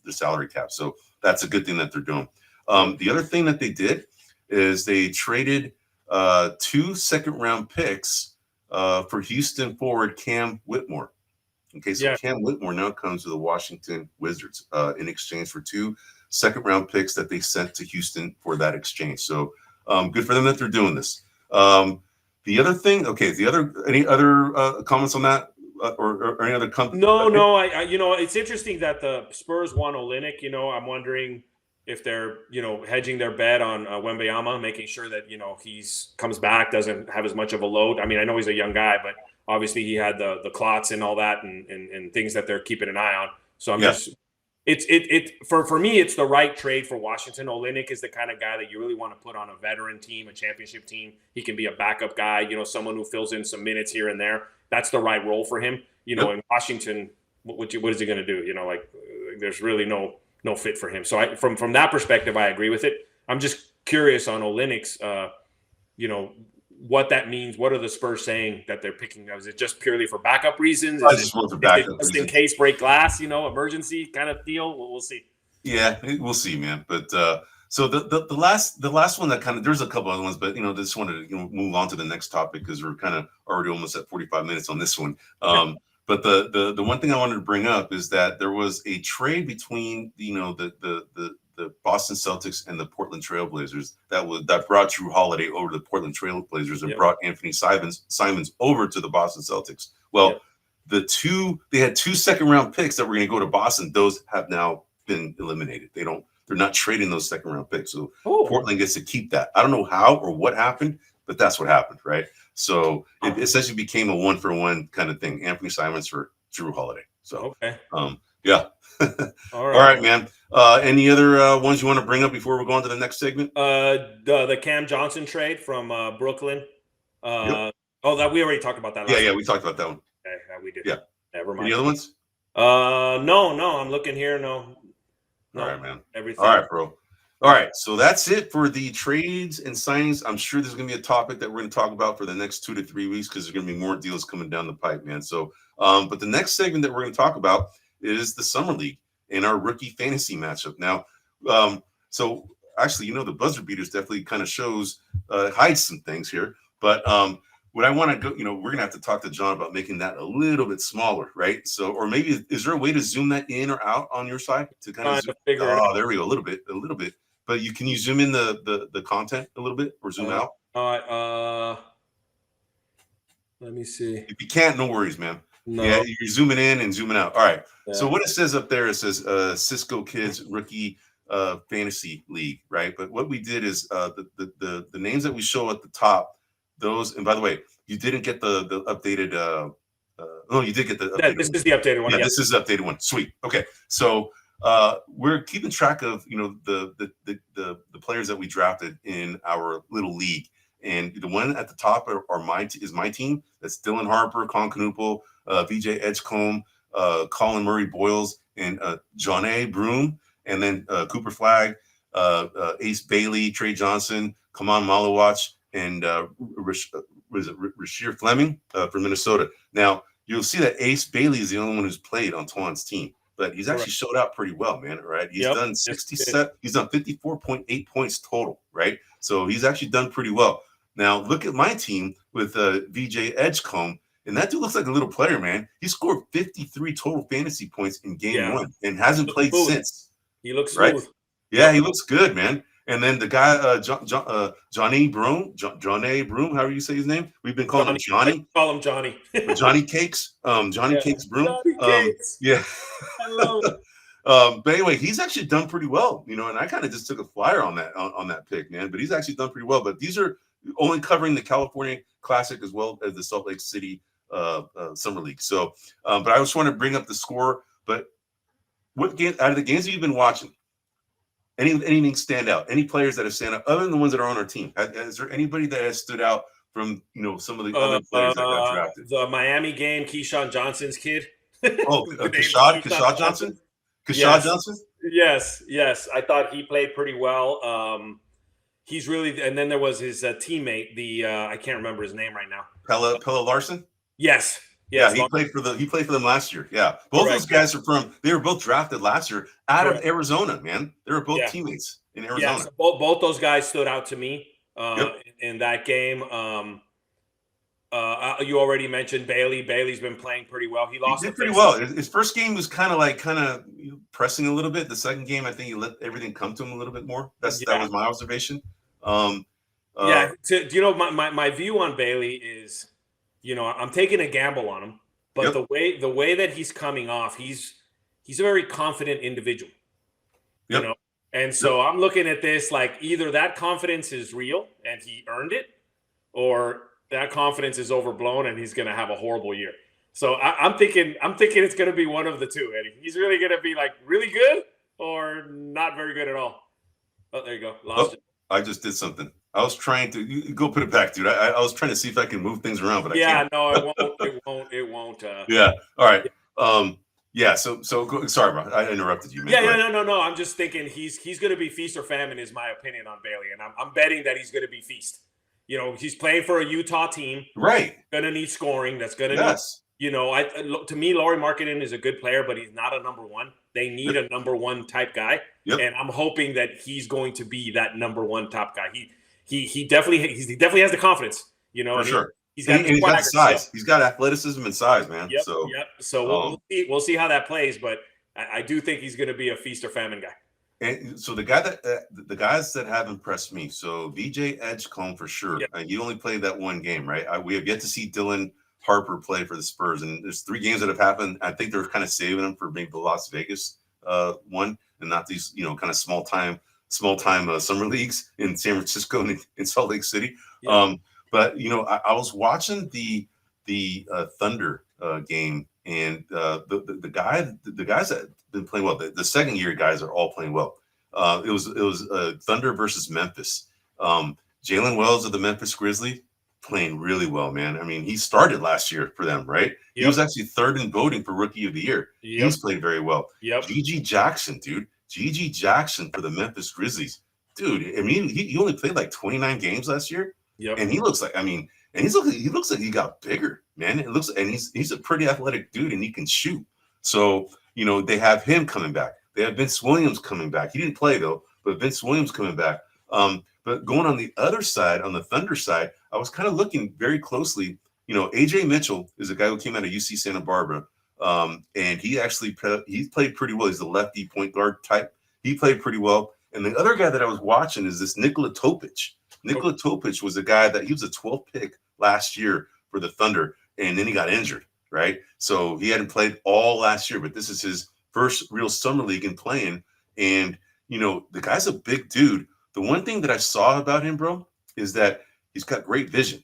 salary cap. So that's a good thing that they're doing. The other thing that they did is they traded 2 second-round picks for Houston forward Cam Whitmore. Okay, so Cam Whitmore now comes to the Washington Wizards in exchange for 2 second-round picks that they sent to Houston for that exchange. So good for them that they're doing this. The other thing, any other comments on that, or any other company? No. I it's interesting that the Spurs want Olynyk. I'm wondering if they're hedging their bet on Wembanyama, making sure that he's comes back, doesn't have as much of a load. I mean, I know he's a young guy, but obviously he had the clots and all that, and things that they're keeping an eye on. So I'm just. For me, it's the right trade for Washington. Olynyk is the kind of guy that you really want to put on a veteran team, a championship team. He can be a backup guy, someone who fills in some minutes here and there. That's the right role for him. In Washington, what is he going to do? There's really no fit for him. So from that perspective, I agree with it. I'm just curious on Olynyk's, what that means. What are the Spurs saying that they're picking? Is it just purely for backup reasons? Just in case break glass, emergency kind of deal? We'll see. Yeah, we'll see, man. But So the last one that kind of, there's a couple other ones, but just wanted to move on to the next topic because we're kind of already almost at 45 minutes on this one. But the one thing I wanted to bring up is that there was a trade between the Boston Celtics and the Portland Trailblazers that brought Drew Holiday over to the Portland Trailblazers and brought Anthony Simons over to the Boston Celtics. Well, they had 2 second-round picks that were going to go to Boston. Those have now been eliminated. They're not trading those second-round picks. So Portland gets to keep that. I don't know how or what happened, but that's what happened, right? So it essentially became a 1-for-1 kind of thing. Anthony Simons for Drew Holiday. So yeah. All right, man. Any other ones you want to bring up before we go on to the next segment? The Cam Johnson trade from Brooklyn. That we already talked about that. Yeah, we talked about that one. Okay, we did. Yeah. Never mind. Any other ones? No. I'm looking here. No. All right, man. Everything. All right, bro. All right, so that's it for the trades and signings. I'm sure there's going to be a topic that we're going to talk about for the next 2 to 3 weeks because there's going to be more deals coming down the pipe, man. So, but the next segment that we're going to talk about is the Summer League and our rookie fantasy matchup. Now, so actually, the buzzer beaters definitely kind of hides some things here. But what I want to go, we're going to have to talk to John about making that a little bit smaller, right? So, or maybe, is there a way to zoom that in or out on your side to kind of figure it out? There we go, a little bit. But can you zoom in the content a little bit or zoom out? Let me see. If you can't, no worries, man. No. Yeah, you're zooming in and zooming out. All right. Yeah. So what it says up there, it says Cisco Kids Rookie Fantasy League, right? But what we did is the names that we show at the top, those, and by the way, you didn't get the updated no, you did get the updated this is the updated one. Yeah, this is the updated one. Sweet. Okay. So we're keeping track of the players that we drafted in our little league. And the one at the top is my team. That's Dylan Harper, Colin Knuppel, VJ Edgecombe, Colin Murray Boyles, and John A. Broom, and then Cooper Flagg, Ace Bailey, Trey Johnson, Kaman Malawach, and Rasheer Fleming from Minnesota. Now, you'll see that Ace Bailey is the only one who's played on Twan's team, but he's actually showed out pretty well, man. Right? He's done 67. He's done 54.8 points total, right? So he's actually done pretty well. Now, look at my team with VJ Edgecombe, and that dude looks like a little player, man. He scored 53 total fantasy points in game 1 and hasn't played since. He looks smooth. Right? Yeah, he looks good, man. And then the guy, Johnny Broom, John A. Broom, however you say his name. We've been calling him Johnny. Call him Johnny. Johnny Cakes. Cakes Broom. Johnny Cakes. Yeah. I love it. But anyway, he's actually done pretty well, and I kind of just took a flyer on that pick, man. But he's actually done pretty well. But these are only covering the California Classic as well as the Salt Lake City Summer League. So, but I just want to bring up the score. But what game out of the games that you've been watching? Anything stand out? Any players that have stand out other than the ones that are on our team? Is there anybody that has stood out from some of the other players that got drafted? The Miami game, Keyshawn Johnson's kid. Kashad Johnson. Johnson. Yes. I thought he played pretty well. He's really, and then there was his teammate. I can't remember his name right now. Pella Larson. Yes. Yeah, he played for them last year. Yeah, both those guys they were both drafted last year out of Arizona, man. They were both teammates in Arizona. Yeah, so both those guys stood out to me in that game. You already mentioned Bailey. Bailey's been playing pretty well. He did pretty well. His first game was kind of pressing a little bit. The second game, I think he let everything come to him a little bit more. That was my observation. My view on Bailey is, I'm taking a gamble on him, but the way that he's coming off, he's a very confident individual. And so I'm looking at this like either that confidence is real and he earned it, or that confidence is overblown and he's going to have a horrible year. So I'm thinking it's going to be one of the two, Eddie. He's really going to be like really good or not very good at all. Oh, there you go. Lost it. I just did something. I was trying to you go put it back, dude. I was trying to see if I can move things around, but I can't. No, it won't. Yeah. All right. So sorry, bro. I interrupted you, man. No. I'm just thinking he's going to be feast or famine is my opinion on Bailey, and I'm betting that he's going to be feast. He's playing for a Utah team. Right. Going to need scoring. That's going to need To me, Laurie Markkinen is a good player, but he's not a number one. They need Yep. a number one type guy, Yep. and I'm hoping that he's going to be that number one top guy. He definitely has the confidence, For and sure. he's And, got the and he's got swagger. So size. He's got athleticism and size, man. yep, So, yep. So we'll um, see. We'll see how that plays, but I do think he's going to be a feast or famine guy. and so the guys that have impressed me. So VJ Edgecombe for sure. Yep. He only played that one game, right? We have yet to see Dylan Harper play for the Spurs, and there's 3 games that have happened. I think they're kind of saving him for maybe the Las Vegas one, and not these kind of small time summer leagues in San Francisco and in Salt Lake City. Yep. But I was watching the Thunder game, and the guys that been playing well. The second year guys are all playing well. It was Thunder versus Memphis. Jalen Wells of the Memphis Grizzlies playing really well, man. I mean, he started last year for them, right? Yep. He was actually 3rd in voting for Rookie of the Year. Yep. He's played very well. Yep. GG Jackson, dude. GG Jackson for the Memphis Grizzlies. Dude, I mean, he only played like 29 games last year. Yep. And he looks like, he looks like he got bigger, man. It looks, and he's a pretty athletic dude, and he can shoot. So, they have him coming back. They have Vince Williams coming back. He didn't play though, but Vince Williams coming back. But going on the other side, on the Thunder side, I was kind of looking very closely. AJ Mitchell is a guy who came out of UC Santa Barbara, and he actually he played pretty well. He's a lefty point guard type. He played pretty well. And the other guy that I was watching is this Nikola Topic. Nikola Topic was a guy that he was a 12th pick last year for the Thunder, and then he got injured, right? So he hadn't played all last year, but this is his first real summer league and playing. And, the guy's a big dude. The one thing that I saw about him, bro, is that he's got great vision.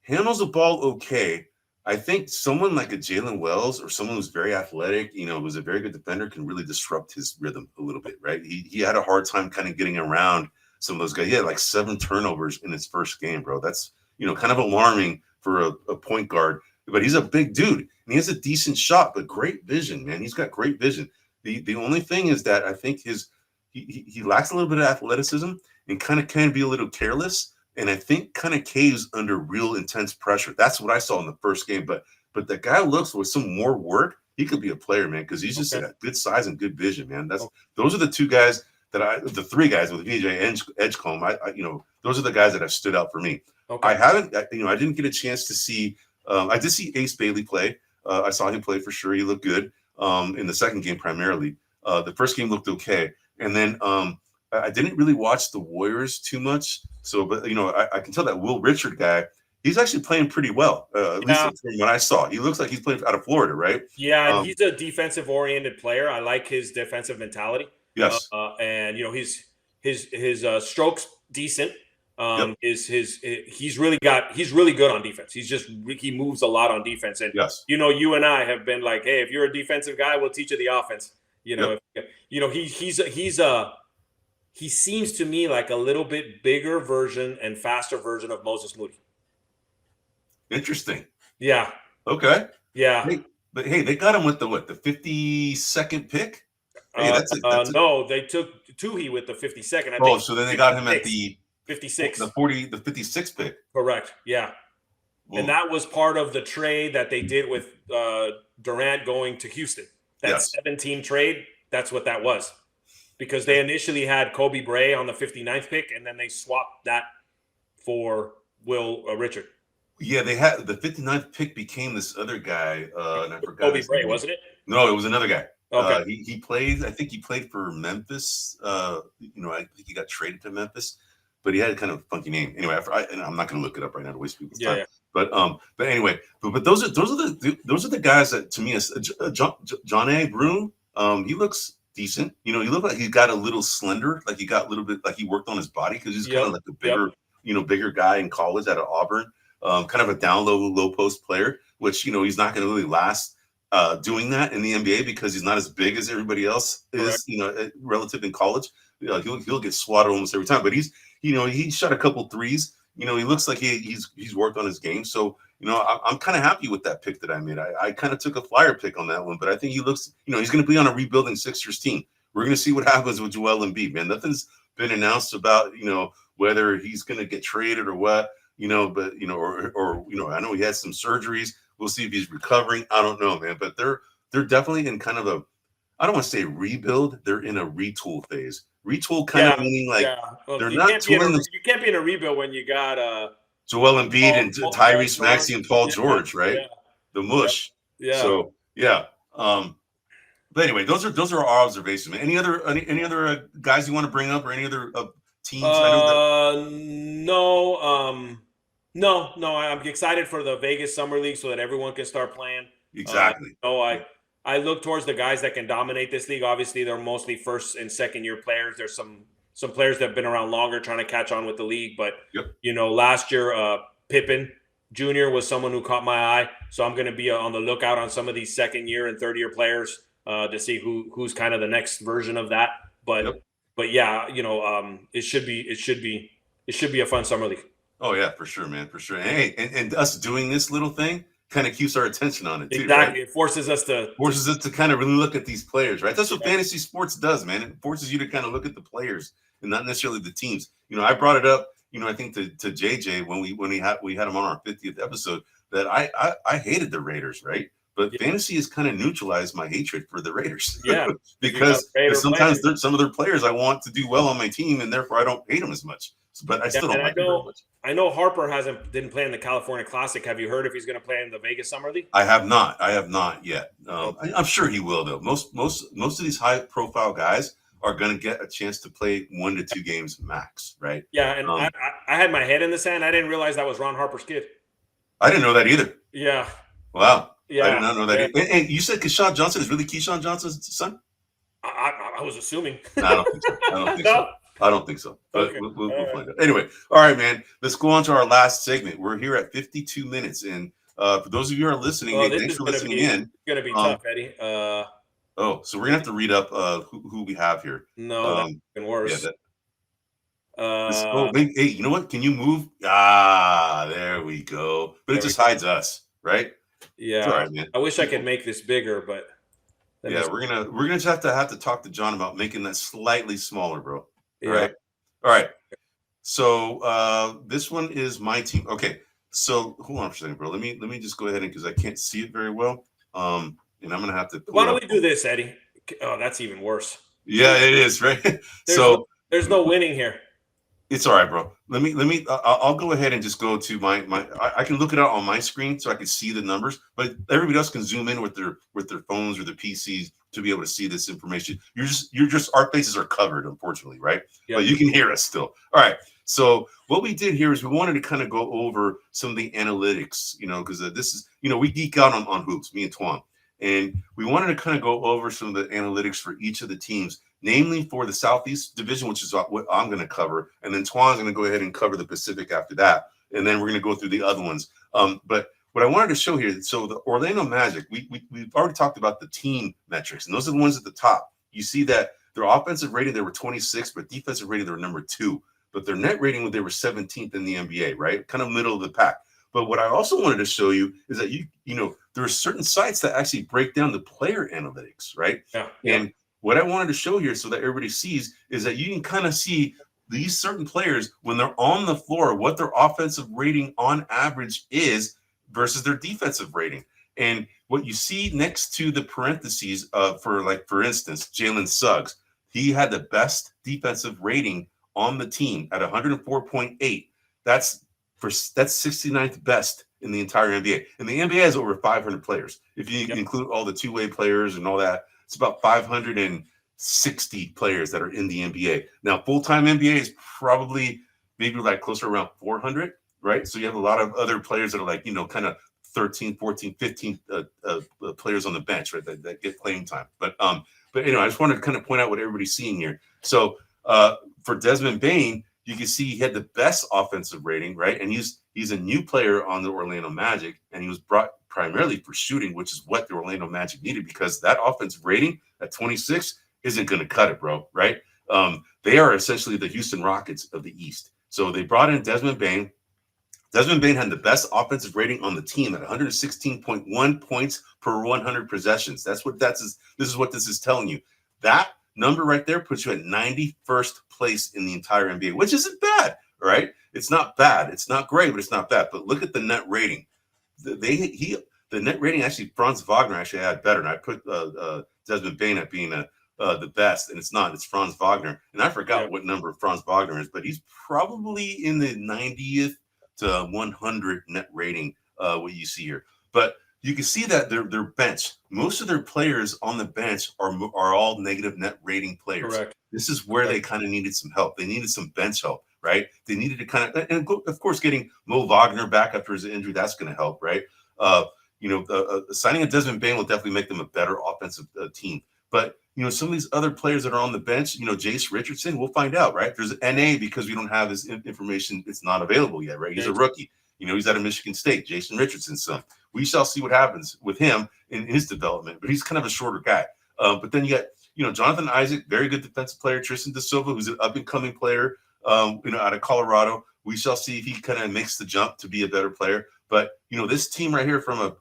Handles the ball okay. I think someone like a Jalen Wells or someone who's very athletic, who's a very good defender, can really disrupt his rhythm a little bit, right? He had a hard time kind of getting around some of those guys. He had like 7 turnovers in his first game, bro. That's, kind of alarming for a point guard. But he's a big dude, and he has a decent shot, but great vision, man. He's got great vision. The only thing is that I think he lacks a little bit of athleticism and kind of can be a little careless. And I think kind of caves under real intense pressure. That's what I saw in the first game. But the guy looks with some more work, he could be a player, man, because he's just got good size and good vision, man. Those are the 2 guys the 3 guys with VJ Edgecombe. Those are the guys that have stood out for me. Okay. I didn't get a chance to see. I did see Ace Bailey play. I saw him play for sure. He looked good in the second game primarily. The first game looked okay, and then I didn't really watch the Warriors too much. So, but I can tell that Will Richard guy, he's actually playing pretty well. At least from what I saw, he looks like he's playing out of Florida, right? Yeah, he's a defensive-oriented player. I like his defensive mentality. Yes, and his strokes decent. He's really good on defense. He moves a lot on defense. And yes, you and I have been like, hey, if you're a defensive guy, we'll teach you the offense. He seems to me like a little bit bigger version and faster version of Moses Moody. Interesting. Yeah. Okay. Yeah. But they got him with the 52nd pick. Hey, no, they took Tuhi with the 52nd. I think so then they got him at the 56, the 56th pick. Correct. Yeah. Whoa. And that was part of the trade that they did with Durant going to Houston. That 17 trade, that's what that was. Because they initially had Kobe Bray on the 59th pick, and then they swapped that for Will Richard. Yeah, they had the 59th pick became this other guy, and I forgot. Kobe Bray, wasn't it? No, it was another guy. Okay. He played. I think he played for Memphis. I think he got traded to Memphis, but he had a kind of funky name. Anyway, I'm not going to look it up right now to waste people's time. Yeah. But anyway, but those are the guys that to me is John A. Broome. He looks decent. He looked like he got a little slender, like he got a little bit like he worked on his body because he's kind of like a bigger, bigger guy in college out of Auburn. Kind of a down low post player, which he's not going to really last doing that in the NBA because he's not as big as everybody else is. Relative in college, he'll get swatted almost every time. But he shot a couple threes. He looks like he's worked on his game. So I'm kind of happy with that pick that I made. I kind of took a flyer pick on that one, but I think he looks. He's going to be on a rebuilding Sixers team. We're going to see what happens with Joel Embiid, man. Nothing's been announced about whether he's going to get traded or what. But or I know he had some surgeries. We'll see if he's recovering. I don't know, man. But they're definitely in kind of a, I don't want to say rebuild. They're in a retool phase. Retool kind of meaning like Well, they're not tooling them. you can't be in a rebuild when you got Joel Embiid and Tyrese George. Maxey and Paul Yeah, George, right? yeah, The mush. yeah. So yeah. But anyway, those are our observations. Man. Any other guys you want to bring up, or any other teams? I know that. No. I'm excited for the Vegas Summer League so that everyone can start playing. Exactly. I look towards the guys that can dominate this league. Obviously, they're mostly first and second year players. There's some players that have been around longer trying to catch on with the league. But last year, Pippen Jr. was someone who caught my eye. So I'm going to be on the lookout on some of these second year and third year players to see who's kind of the next version of that. But yeah, it should be a fun summer league. Oh yeah, for sure, man, for sure. And hey, and us doing this little thing kind of keeps our attention on it too. Exactly, right? It forces us to kind of really look at these players, right? That's what fantasy sports does, man. It forces you to kind of look at the players and not necessarily the teams. I brought it up, I think to JJ when we had him on our 50th episode that I hated the Raiders, right? But fantasy has kind of neutralized my hatred for the Raiders. Yeah, because sometimes some of their players I want to do well on my team, and therefore I don't hate them as much. But I still don't like them very much. I know Harper didn't play in the California Classic. Have you heard if he's going to play in the Vegas Summer League? I have not yet. I'm sure he will, though. Most of these high profile guys are going to get a chance to play 1 to 2 games max, right? Yeah, and I had my head in the sand. I didn't realize that was Ron Harper's kid. I didn't know that either. Yeah. Wow. Yeah. I did not know that. Yeah. And you said Keyshawn Johnson is really Keyshawn Johnson's son? I was assuming. No, I don't think so. I don't think so. But Okay. we'll find out. Anyway, all right, man. Let's go on to our last segment. We're here at 52 minutes. And for those of you who are listening, thanks for listening in. It's going to be tough, Eddie. So we're going to have to read up who we have here. No, that's even worse. Hey, you know what? Can you move? There we go. But it just hides us, right? Yeah. All right, man. I wish I could make this bigger, but we're gonna just have to talk to John about making that slightly smaller, bro. Yeah. All right. So this one is my team. Okay. So hold on for a second, bro. Let me just go ahead because I can't see it very well. And I'm gonna have to. Why don't we do this, Eddie? Oh, that's even worse. Yeah, it is, right? There's no winning here. It's all right, bro. I'll go ahead and just go to I can look it out on my screen so I can see the numbers, but everybody else can zoom in with their phones or their PCs to be able to see this information. You're just our faces are covered, unfortunately, right? Yep. But you can hear us still. All right. So what we did here is we wanted to kind of go over some of the analytics, because this is, we geek out on hoops, me and Twan, and we wanted to kind of go over some of the analytics for each of the teams. Namely for the Southeast Division, which is what I'm going to cover. And then Twan's going to go ahead and cover the Pacific after that. And then we're going to go through the other ones. But what I wanted to show here, so the Orlando Magic, we've already talked about the team metrics. And those are the ones at the top. You see that their offensive rating, they were 26, but defensive rating, they were number 2. But their net rating, they were 17th in the NBA, right? Kind of middle of the pack. But what I also wanted to show you is that, there are certain sites that actually break down the player analytics, right? Yeah. And what I wanted to show here so that everybody sees is that you can kind of see these certain players when they're on the floor, what their offensive rating on average is versus their defensive rating. And what you see next to the parentheses for instance, Jalen Suggs, he had the best defensive rating on the team at 104.8. That's 69th best in the entire NBA. And the NBA has over 500 players. If you include all the two-way players and all that, it's about 560 players that are in the NBA. Now, full-time NBA is probably maybe like closer around 400, right? So you have a lot of other players that are like, kind of 13, 14, 15 players on the bench, right? That get playing time. But I just wanted to kind of point out what everybody's seeing here. So for Desmond Bane, you can see he had the best offensive rating, right? And he's a new player on the Orlando Magic, and he was brought primarily for shooting, which is what the Orlando Magic needed because that offensive rating at 26 isn't going to cut it, bro, right? They are essentially the Houston Rockets of the East. So they brought in Desmond Bane. Desmond Bane had the best offensive rating on the team at 116.1 points per 100 possessions. This is what this is telling you. That number right there puts you at 91st place in the entire NBA, which isn't bad, right? It's not bad. It's not great, but it's not bad. But look at the net rating. the net rating actually Franz Wagner actually had better, and I put Desmond Bain at being the best, and it's not. It's Franz Wagner, and I forgot what number Franz Wagner is, but he's probably in the 90th to 100 net rating. What you see here, but you can see that their bench, most of their players on the bench are all negative net rating players. Correct. This is where they kind of needed some help. They needed some bench help, right? They needed to kind of, and of course, getting Mo Wagner back after his injury, that's going to help, right? Signing a Desmond Bain will definitely make them a better offensive team. But some of these other players that are on the bench, Jace Richardson, we'll find out, right? There's an NA because we don't have his information; it's not available yet, right? He's a rookie. He's out of Michigan State, Jason Richardson's son. We shall see what happens with him in his development, but he's kind of a shorter guy. But then you got, Jonathan Isaac, very good defensive player, Tristan Da Silva, who's an up-and-coming player, out of Colorado. We shall see if he kind of makes the jump to be a better player. But, this team right here from an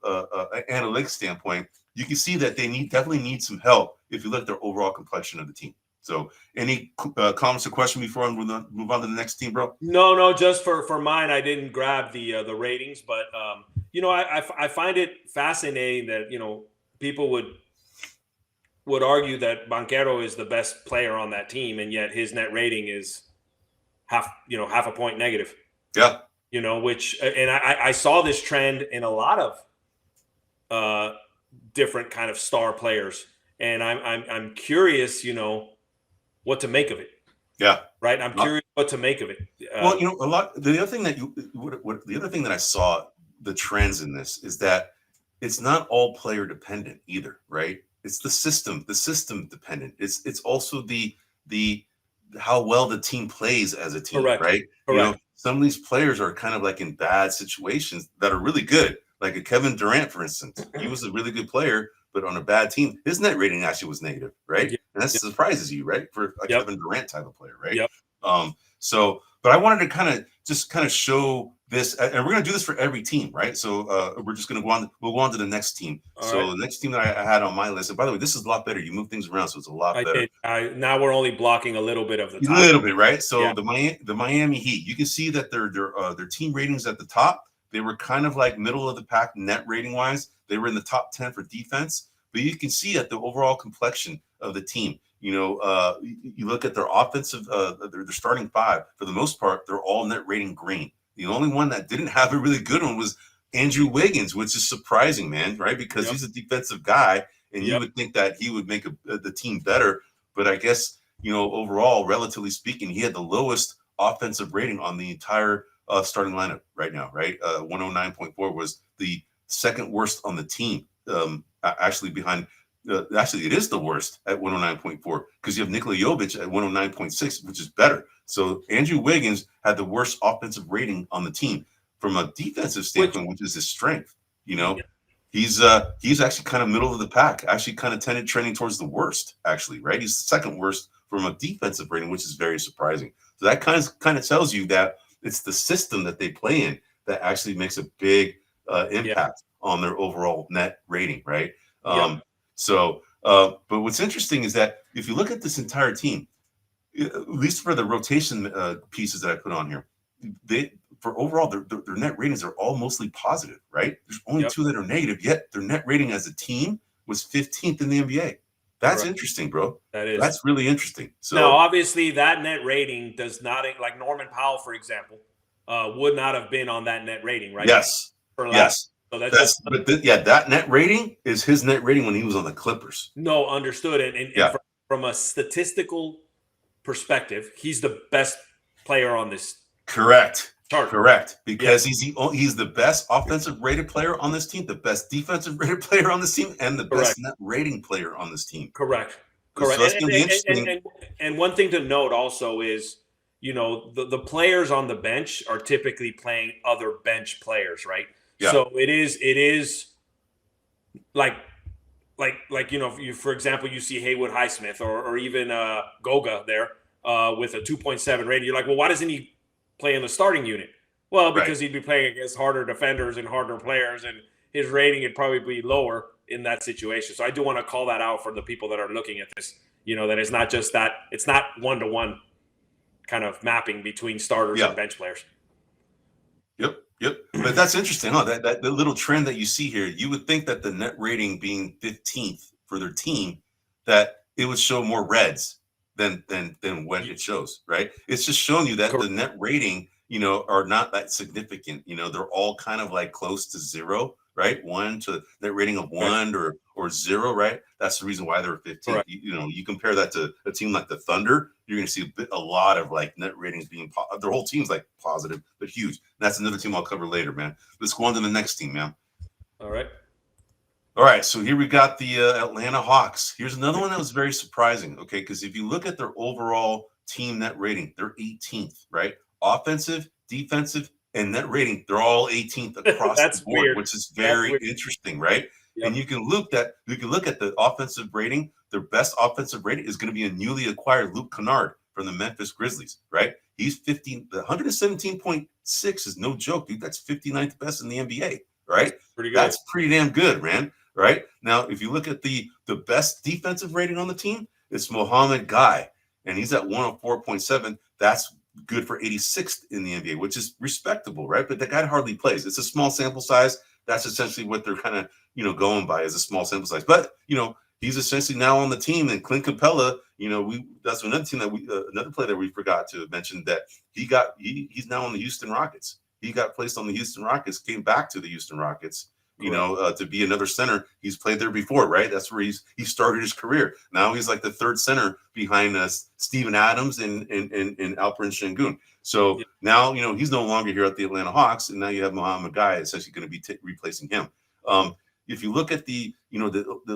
analytics standpoint, you can see that they definitely need some help if you look at their overall complexion of the team. So any comments or questions before I move on to the next team, bro? No, just for mine, I didn't grab the ratings, but I find it fascinating that people would argue that Banchero is the best player on that team, and yet his net rating is half a point negative. Yeah. Which, and I saw this trend in a lot of different kind of star players, and I'm curious, what to make of it. Yeah. Right. I'm curious what to make of it. Well, a lot. The other thing that I saw the trends in this is that it's not all player dependent either, right? It's the system dependent. It's also the how well the team plays as a team, Correct. right? Correct. Some of these players are kind of like in bad situations that are really good. Like a Kevin Durant, for instance, he was a really good player, but on a bad team, his net rating actually was negative, right? Yep. And that surprises you, right? For a Kevin Durant type of player, right? Yep. But I wanted to kind of show this, and we're going to do this for every team, right? So we're just going to we'll go on to the next team. All right. The next team that I had on my list, and by the way, this is a lot better. You move things around, so it's a lot better. Now we're only blocking a little bit of the top. A little bit, right? So the Miami Heat, you can see that their team ratings at the top, they were kind of like middle of the pack net rating wise. They were in the top 10 for defense, but you can see at the overall complexion of the team. You look at their offensive, their starting five. For the most part, they're all net rating green. The only one that didn't have a really good one was Andrew Wiggins, which is surprising, man, right? Because he's a defensive guy, and you would think that he would make the team better. But I guess, overall, relatively speaking, he had the lowest offensive rating on the entire starting lineup right now, right? 109.4 was the second worst on the team, actually behind. Actually, it is the worst at 109.4 because you have Nikola Jokic at 109.6, which is better. So Andrew Wiggins had the worst offensive rating on the team from a defensive standpoint, which is his strength. He's actually kind of middle of the pack, actually kind of trending towards the worst, actually, right? He's the second worst from a defensive rating, which is very surprising. So that kind of tells you that it's the system that they play in that actually makes a big impact on their overall net rating, right? But what's interesting is that if you look at this entire team, at least for the rotation pieces that I put on here, for overall their net ratings are all mostly positive, right? There's only two that are negative, yet their net rating as a team was 15th in the NBA. That's interesting, bro. That's really interesting. So now, obviously, that net rating does not, like Norman Powell, for example, would not have been on that net rating, right? Yes. Yes. So that net rating is his net rating when he was on the Clippers. No, understood. And from a statistical perspective, he's the best player on this. Correct. Correct. Because he's the best offensive rated player on this team, the best defensive rated player on this team, and the best net rating player on this team. Correct. So that's going to be interesting. And one thing to note also is, the players on the bench are typically playing other bench players, right? Yeah. So it is like for example, you see Haywood Highsmith or even Goga there with a 2.7 rating. You're like, well, why doesn't he play in the starting unit? Well, because he'd be playing against harder defenders and harder players, and his rating would probably be lower in that situation. So I do want to call that out for the people that are looking at this, that it's not just that it's not one-to-one kind of mapping between starters and bench players. Yep. Yep. But that's interesting, huh? That the little trend that you see here, you would think that the net rating being 15th for their team, that it would show more reds than what it shows, right? It's just showing you that the Correct. net rating, are not that significant. They're all kind of like close to zero, right? One to net rating of one or zero, right? That's the reason why they're 15th. Correct. You compare that to a team like the Thunder, you're going to see a lot of like net ratings being their whole team's like positive, but huge. And that's another team I'll cover later, man. Let's go on to the next team, man. All right. All right, so here we got the Atlanta Hawks. Here's another one that was very surprising, okay? Because if you look at their overall team net rating, they're 18th, right? Offensive, defensive, and net rating, they're all 18th across the That's board, weird. which is very interesting, right? Yep. And you can look at the offensive rating. Their best offensive rating is going to be a newly acquired Luke Kennard from the Memphis Grizzlies, right? He's 15. The 117.6 is no joke, dude. That's 59th best in the NBA, right? That's pretty good. That's pretty damn good, man. Right now, if you look at the best defensive rating on the team, it's Mohamed Guy, and he's at 104.7. That's good for 86th in the NBA, which is respectable, right? But the guy hardly plays. It's a small sample size. That's essentially what they're kind of going by, is a small sample size. But he's essentially now on the team. And Clint Capella, that's another team that another player that we forgot to mention, that he's now on the Houston Rockets. He got placed on the Houston Rockets, came back to the Houston Rockets, to be another center. He's played there before, right? That's where he started his career. Now he's like the third center behind Steven Adams and Alperen Sengun. So now, he's no longer here at the Atlanta Hawks, and now you have Mohamed Guy essentially going to be replacing him. If you look at the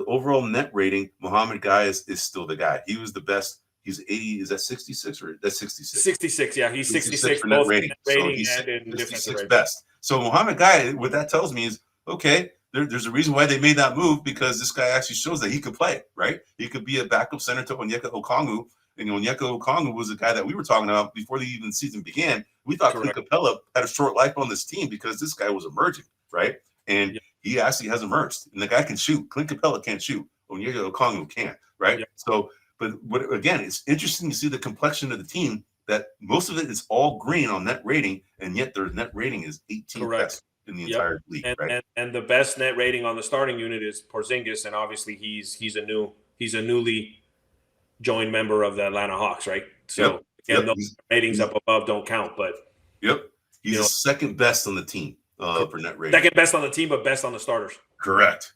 overall net rating, Mohamed Guy is still the guy. He was the best. He's 80. Is that 66 or that's 66? 66. Yeah, he's 66 for net both rating. So he's and in 66 best. So Mohamed Guy, what that tells me is, okay, there's a reason why they made that move, because this guy actually shows that he could play, right? He could be a backup center to Onyeka Okongwu. And Onyeka Okongwu was a guy that we were talking about before the even season began. We thought Clint Capella had a short life on this team because this guy was emerging, right? And he actually has emerged. And the guy can shoot. Clint Capella can't shoot. Onyeka Okongwu can, right? Yep. So, but again, it's interesting to see the complexion of the team, that most of it is all green on net rating, and yet their net rating is 18th best in the entire league, right? And the best net rating on the starting unit is Porzingis, and obviously he's a newly joined member of the Atlanta Hawks, right? So again, those ratings up above don't count, but he's the second best on the team for net rating. Second best on the team, but best on the starters. Correct.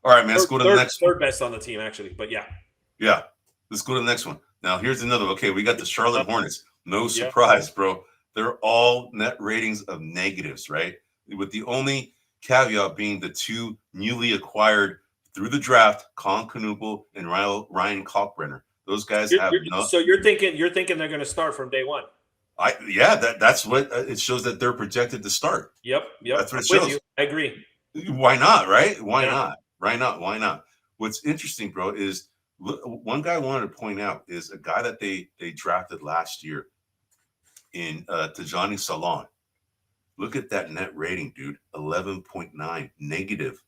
All right, man. Let's go to the next. Third best on the team, actually, but yeah. Let's go to the next one. Now, here's another. Okay, we got the Charlotte Hornets. No surprise, bro. They're all net ratings of negatives, right? With the only caveat being the two newly acquired through the draft, Colin Knuble and Ryan Kalkbrenner. Those guys So you're thinking they're going to start from day one? That's what it shows, that they're projected to start. Yep. That's what it shows. I agree. Why not, right? Why not? What's interesting, bro, is one guy I wanted to point out is a guy that they drafted last year in Tajani Salon. Look at that net rating, dude. 11.9 negative.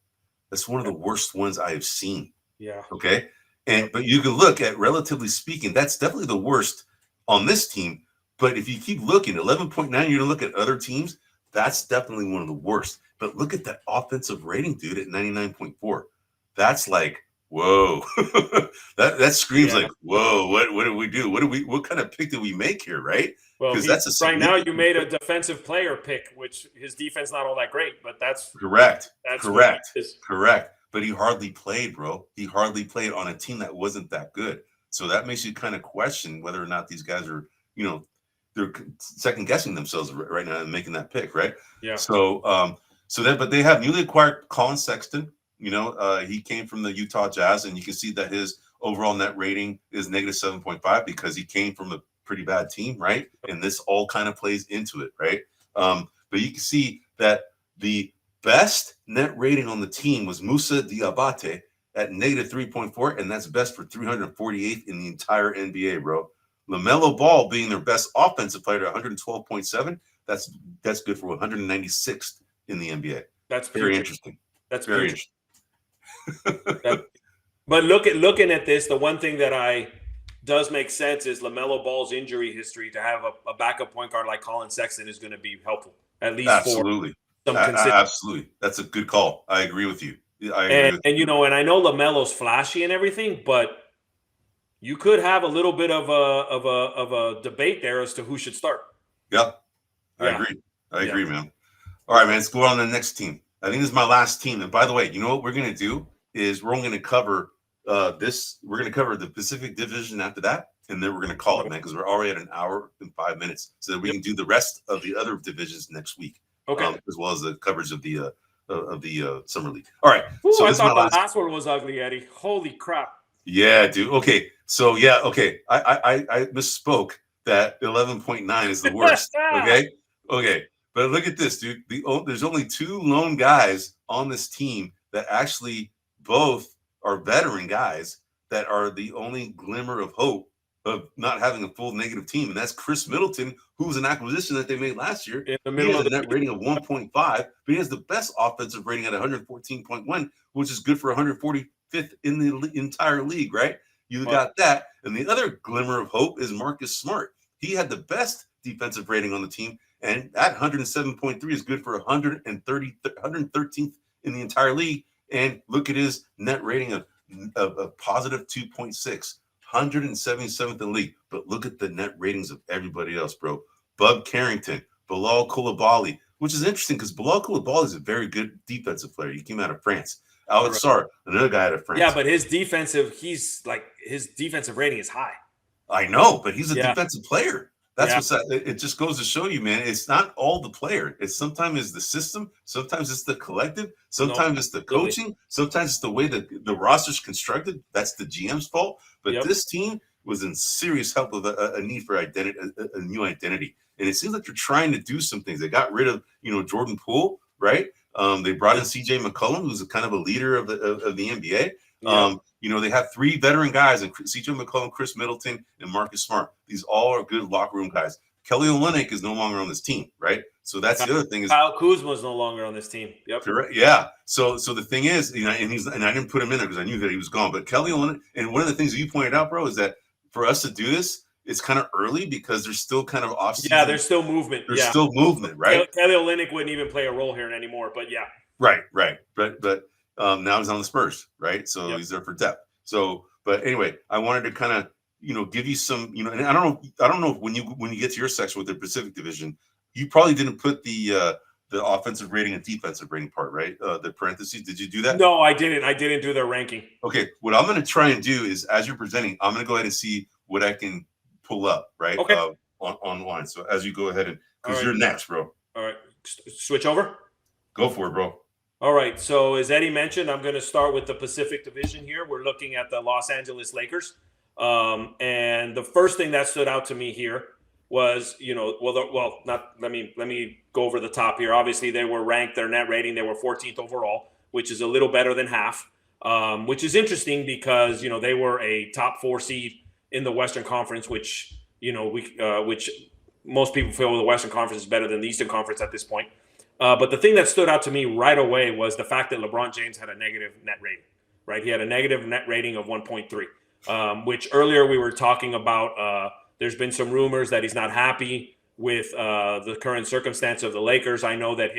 That's one of the worst ones I have seen. Yeah. Okay. But you can look at, relatively speaking, that's definitely the worst on this team. But if you keep looking, 11.9, you're going to look at other teams, that's definitely one of the worst. But look at that offensive rating, dude, at 99.4. That's like, whoa. that screams like, whoa, what did we do? What kind of pick did we make here, right? Well, right now you made a defensive player pick, which his defense not all that great, but that's correct. But he hardly played, bro. He hardly played on a team that wasn't that good. So that makes you kind of question whether or not these guys are, they're second guessing themselves right now and making that pick, right? Yeah. But they have newly acquired Colin Sexton. He came from the Utah Jazz, and you can see that his overall net rating is negative 7.5 because he came from a pretty bad team, right? And this all kind of plays into it, right? But you can see that the best net rating on the team was Moussa Diabate at negative 3.4, and that's best for 348th in the entire NBA, bro. LaMelo Ball being their best offensive player at 112.7, that's good for 196th in the NBA. That's very interesting. That's very interesting. But looking at this, the one thing that I does make sense is LaMelo Ball's injury history. To have a backup point guard like Colin Sexton is going to be helpful, at least for Absolutely. some consistency. Absolutely. That's a good call. I agree with you. I agree with And and I know LaMelo's flashy and everything, but you could have a little bit of a debate there as to who should start. Yeah, I Yeah. agree. I agree, man. All right, man. Let's go on to the next team. I think this is my last team. And by the way, you know what we're going to do is we're only going to cover this. We're going to cover the Pacific Division after that, and then we're going to call it, man, because we're already at an hour and 5 minutes, so that we can do the rest of the other divisions next week. Okay. As well as the coverage of the summer league. All right. Ooh, so I this is my thought the last one was ugly, Eddie. Holy crap. Yeah, dude. Okay. So yeah, okay. I misspoke that 11.9 is the worst. Okay. Okay. But look at this, dude. There's only 2 lone guys on this team that actually both are veteran guys that are the only glimmer of hope of not having a full negative team. And that's Chris Middleton, who's an acquisition that they made last year. In the He middle has of a the net rating of 1.5, but he has the best offensive rating at 114.1, which is good for 145th in the entire league, right? You got that. And the other glimmer of hope is Marcus Smart. He had the best defensive rating on the team, and that 107.3 is good for 113th in the entire league. And look at his net rating of positive 2.6, 177th in the league. But look at the net ratings of everybody else, bro. Bub Carrington, Bilal Koulibaly, which is interesting because Bilal Koulibaly is a very good defensive player. He came out of France. Alex Sarr, another guy out of France. Yeah, but his defensive rating is high. I know, but he's a defensive player. That's what's that. It just goes to show you, man. It's not all the player. It's sometimes it's the system. Sometimes it's the collective. Sometimes it's the coaching. Sometimes it's the way that the roster's constructed. That's the GM's fault. But this team was in serious help of a need for identity, a new identity. And it seems like they're trying to do some things. They got rid of, Jordan Poole, right? They brought in CJ McCollum, who's a kind of a leader of the NBA. They have 3 veteran guys, and CJ McCollum, Chris Middleton, and Marcus Smart. These all are good locker room guys. Kelly Olynyk is no longer on this team, right? So that's the other thing is Kyle Kuzma is no longer on this team. Yep. Correct. Yeah. So the thing is, and I didn't put him in there because I knew that he was gone. But Kelly Olynyk, and one of the things that you pointed out, bro, is that for us to do this, it's kind of early because there's still kind of off season. Yeah, there's still movement. There's still movement, right? Kelly Olynyk wouldn't even play a role here anymore, but yeah. Right. But now he's on the Spurs, right? So he's there for depth. So, but anyway, I wanted to kind of give you some, and I don't know if when you get to your section with the Pacific Division, you probably didn't put the offensive rating and defensive rating part, right? The parentheses. Did you do that? No, I didn't. I didn't do their ranking. Okay. What I'm going to try and do is, as you're presenting, I'm going to go ahead and see what I can pull up, right? Okay. Online. So as you go ahead and, because you're next, bro. All right. Switch over. Go for it, bro. All right. So as Eddie mentioned, I'm going to start with the Pacific Division here. We're looking at the Los Angeles Lakers. And the first thing that stood out to me here was, let me go over the top here. Obviously, they were ranked, their net rating, they were 14th overall, which is a little better than half, which is interesting because, they were a top 4 seed in the Western Conference, which, which most people feel the Western Conference is better than the Eastern Conference at this point. But the thing that stood out to me right away was the fact that LeBron James had a negative net rating, right? He had a negative net rating of 1.3, which earlier we were talking about. There's been some rumors that he's not happy with the current circumstance of the Lakers. I know that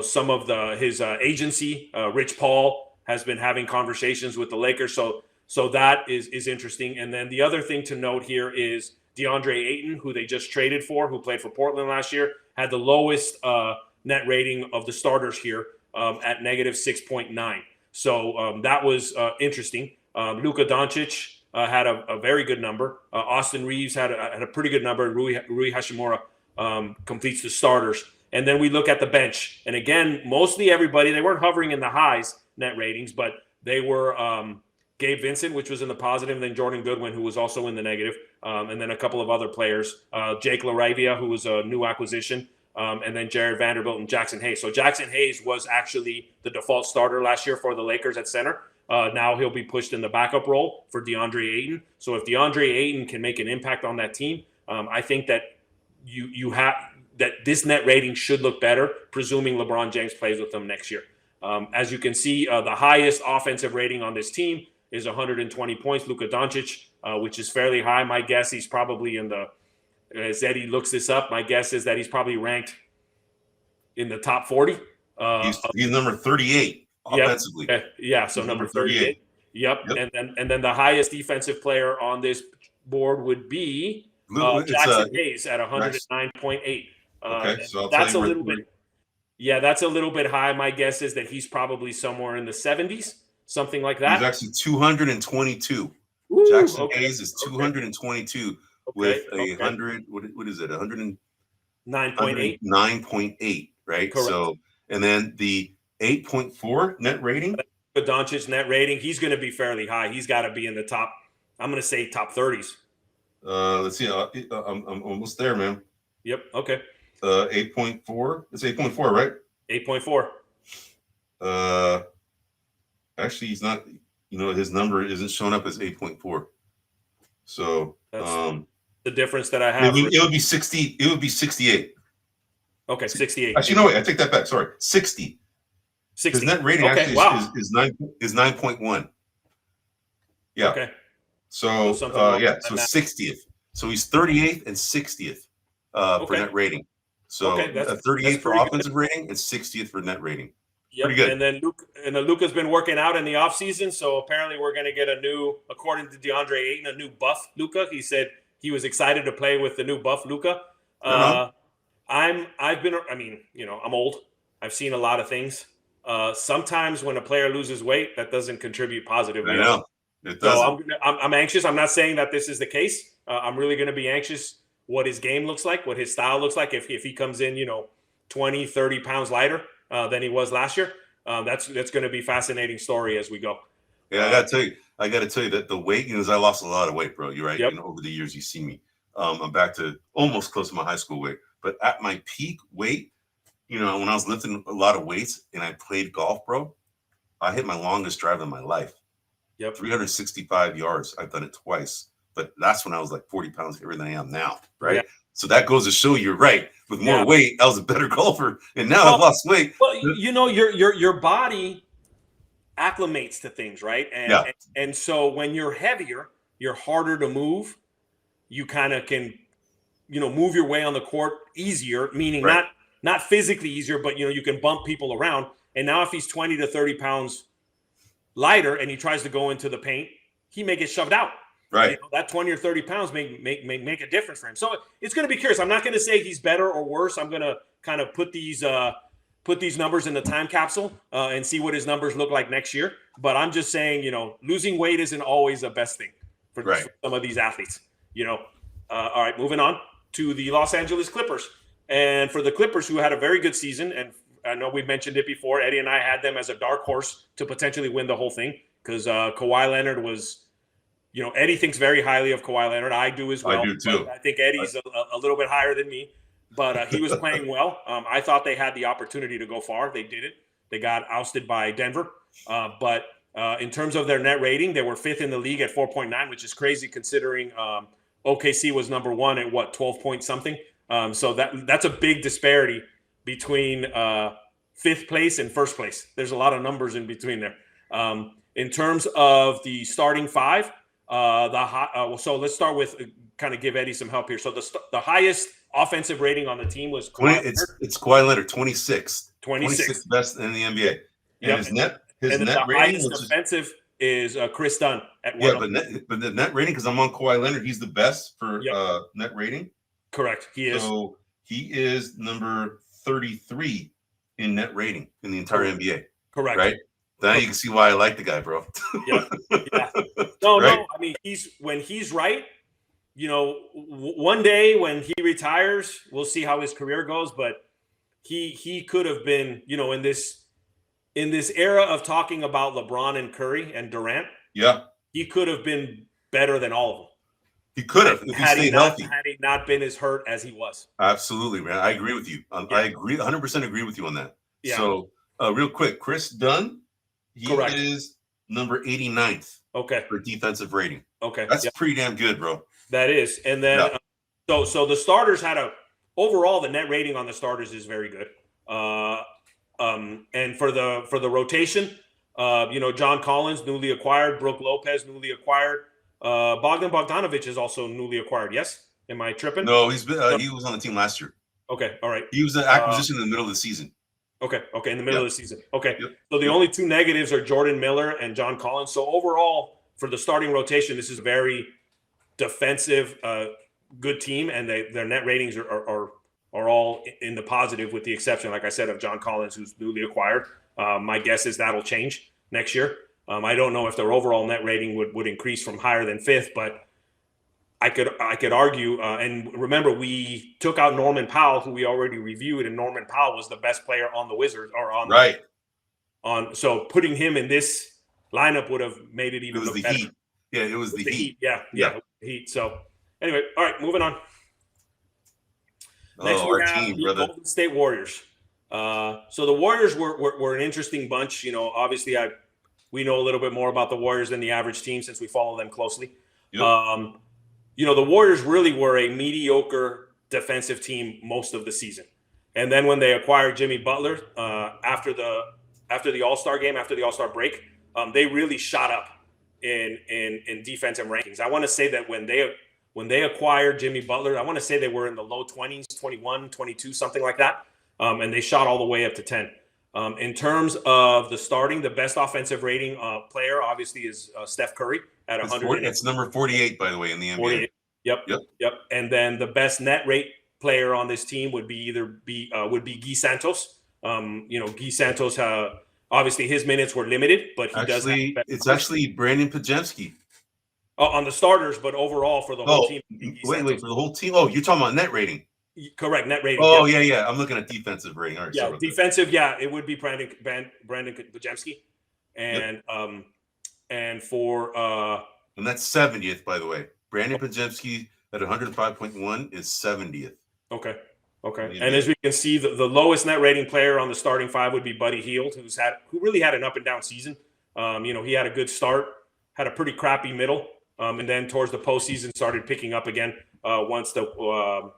some of his agency, Rich Paul, has been having conversations with the Lakers. So that is interesting. And then the other thing to note here is DeAndre Ayton, who they just traded for, who played for Portland last year, had the lowest net rating of the starters here at negative 6.9. So that was interesting. Luka Doncic had a very good number. Austin Reeves had a pretty good number. Rui Hachimura completes the starters. And then we look at the bench. And again, mostly everybody, they weren't hovering in the highs net ratings, but they were Gabe Vincent, which was in the positive, and then Jordan Goodwin, who was also in the negative, and then a couple of other players, Jake LaRavia, who was a new acquisition, and then Jared Vanderbilt and Jackson Hayes. So Jackson Hayes was actually the default starter last year for the Lakers at center. Now he'll be pushed in the backup role for DeAndre Ayton. So if DeAndre Ayton can make an impact on that team, I think that you have that this net rating should look better, presuming LeBron James plays with them next year. As you can see, the highest offensive rating on this team is 120 points. Luka Doncic, which is fairly high. My guess he's probably in the, as Eddie looks this up, my guess is that he's probably ranked in the top 40. He's number 38 offensively. Yep. Yeah, so he's number 38. Yep. And then the highest defensive player on this board would be Jackson Hayes at 109.8. Okay, so that's a little bit. Yeah, that's a little bit high. My guess is that he's probably somewhere in the 70s, something like that. He's actually 222. Ooh, Jackson Hayes is 222 with a 100. What is it? 109.8. 9.8, right? Correct. So, and then the 8.4 net rating. The Doncic net rating, he's going to be fairly high. He's got to be in the top. I'm going to say top 30s. Let's see. I'm almost there, man. Yep. Okay. 8.4. It's 8.4, right? 8.4. Actually, he's not. His number isn't showing up as 8.4. So that's the difference that I have. It would be 60. It would be 68. Okay, 68. Actually, no, wait. I take that back. Sorry, 60. 60. His net rating actually is 9.1. Yeah. Okay. So so 60th. So he's 38th and 60th for net rating. So 38th for offensive rating and 60th for net rating. Yep. Pretty good. And then Luka's been working out in the offseason, so apparently we're going to get according to DeAndre Ayton, a new buff Luka. He said he was excited to play with the new buff Luka. I'm old. I've seen a lot of things. Sometimes when a player loses weight, that doesn't contribute positively. I know. It doesn't. So I'm anxious. I'm not saying that this is the case. I'm really going to be anxious what his game looks like, what his style looks like. If he comes in, 20, 30 pounds lighter than he was last year, that's going to be a fascinating story as we go. Yeah, I got to tell you that the weight, I lost a lot of weight, bro. You're right. Yep. Over the years, you see me. I'm back to almost close to my high school weight. But at my peak weight, when I was lifting a lot of weights and I played golf, bro, I hit my longest drive in my life. Yep. 365 yards. I've done it twice. But that's when I was like 40 pounds heavier than I am now, right? Yeah. So that goes to show you're right. With more weight, I was a better golfer. And now I've lost weight. Well, your body acclimates to things, right? And so when you're heavier, you're harder to move. You kind of can, move your way on the court easier, meaning not physically easier, but you can bump people around. And now if he's 20 to 30 pounds lighter and he tries to go into the paint, he may get shoved out. Right. That 20 or 30 pounds may make a difference for him. So it's going to be curious. I'm not going to say he's better or worse. I'm going to kind of put these numbers in the time capsule and see what his numbers look like next year. But I'm just saying, losing weight isn't always the best thing for some of these athletes. All right, moving on to the Los Angeles Clippers. And for the Clippers, who had a very good season, and I know we mentioned it before, Eddie and I had them as a dark horse to potentially win the whole thing because Kawhi Leonard was, Eddie thinks very highly of Kawhi Leonard. I do as well. I do too. I think Eddie's a little bit higher than me, but he was playing well. I thought they had the opportunity to go far. They didn't. They got ousted by Denver. But in terms of their net rating, they were 5th in the league at 4.9, which is crazy considering OKC was number 1 at 12 point something. So that's a big disparity between 5th place and 1st place. There's a lot of numbers in between there. In terms of the starting 5, so let's start with kind of give Eddie some help here. So the highest offensive rating on the team was it's Kawhi Leonard, 26th. 26th best in the NBA. And his net the rating highest defensive is Chris Dunn at 1. Yeah, but the net rating, because I'm on Kawhi Leonard, he's the best for net rating. Correct. He is. So he is number 33 in net rating in the entire NBA. Correct. Right? Now you can see why I like the guy, bro. Yeah. No. I mean, when he's right, one day when he retires, we'll see how his career goes. But he could have been, in this era of talking about LeBron and Curry and Durant. Yeah. He could have been better than all of them. He could have if he stayed healthy. Had he not been as hurt as he was. Absolutely, man. I agree with you. I agree, 100% agree with you on that. Yeah. So, real quick, Chris Dunn. He is number 89th. Okay. For defensive rating. Okay. That's pretty damn good, bro. That is. And then so the starters had overall the net rating on the starters is very good. And for the rotation, John Collins, newly acquired. Brooke Lopez, newly acquired. Bogdan Bogdanovic is also newly acquired. Yes? Am I tripping? No, he's been No. he was on the team last year. Okay, all right. He was an acquisition in the middle of the season. Okay, in the middle of the season. Okay, Yep. So the only two negatives are Jordan Miller and John Collins. So overall, for the starting rotation, this is a very defensive, good team, and their net ratings are all in the positive, with the exception, like I said, of John Collins, who's newly acquired. My guess is that'll change next year. I don't know if their overall net rating would increase from higher than fifth, but I could argue. And remember, we took out Norman Powell, who we already reviewed, and Norman Powell was the best player on the Wizards, or on right. So putting him in this lineup would have made it even better. Heat. Yeah, it was the Heat. Yeah, Heat. So anyway, all right, moving on. Next, we have team, the brother. Golden State Warriors. So the Warriors were an interesting bunch. Obviously, we know a little bit more about the Warriors than the average team since we follow them closely. Yep. The Warriors really were a mediocre defensive team most of the season. And then when they acquired Jimmy Butler after the All-Star game, after the All-Star break, they really shot up in defensive rankings. I want to say that when they acquired Jimmy Butler, I want to say they were in the low 20s, 21, 22, something like that. And they shot all the way up to 10. In terms of the best offensive rating player obviously is Steph Curry at 100. It's number 48, by the way, in the NBA. 48. Yep. And then the best net rate player on this team would be Guy Santos. Guy Santos, obviously his minutes were limited, but it's actually Brandon Pajemski. On the starters, but overall for the whole team. Wait, for the whole team? Oh, you're talking about net rating. Correct, net rating. Oh, yeah. I'm looking at defensive rating. All right, yeah, defensive, it would be Brandon Pajemski. And and for and that's 70th, by the way. Brandon Pajemski at 105.1 is 70th. Okay. And as we can see, the lowest net rating player on the starting five would be Buddy Hield, who really had an up and down season. He had a good start, had a pretty crappy middle, and then towards the postseason started picking up again once the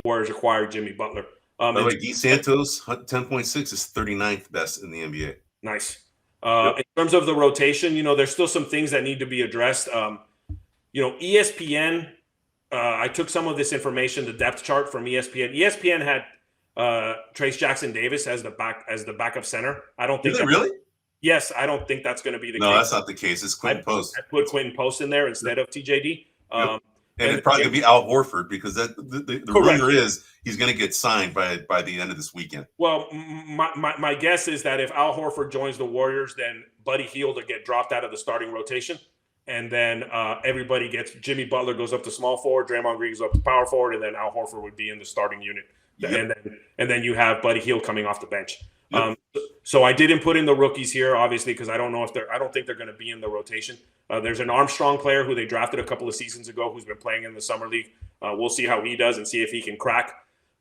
Warriors acquired Jimmy Butler. By the way, Guy Santos 10.6 is 39th best in the NBA. Nice. In terms of the rotation, there's still some things that need to be addressed. ESPN. I took some of this information, the depth chart from ESPN. ESPN had Trace Jackson Davis as the backup center. I don't think. Is it really? Yes, I don't think that's going to be the case. No, that's not the case. It's Quentin Post. I put Quentin Post in there instead of TJD. And it's probably going to be Al Horford because the rumor is he's going to get signed by the end of this weekend. Well, my guess is that if Al Horford joins the Warriors, then Buddy Hield will get dropped out of the starting rotation. And then everybody gets Jimmy Butler goes up to small forward, Draymond Green goes up to power forward, and then Al Horford would be in the starting unit. Yep. And then you have Buddy Hield coming off the bench. Yep. So I didn't put in the rookies here, obviously, because I don't think they're going to be in the rotation. There's an Armstrong player who they drafted a couple of seasons ago who's been playing in the summer league. We'll see how he does and see if he can crack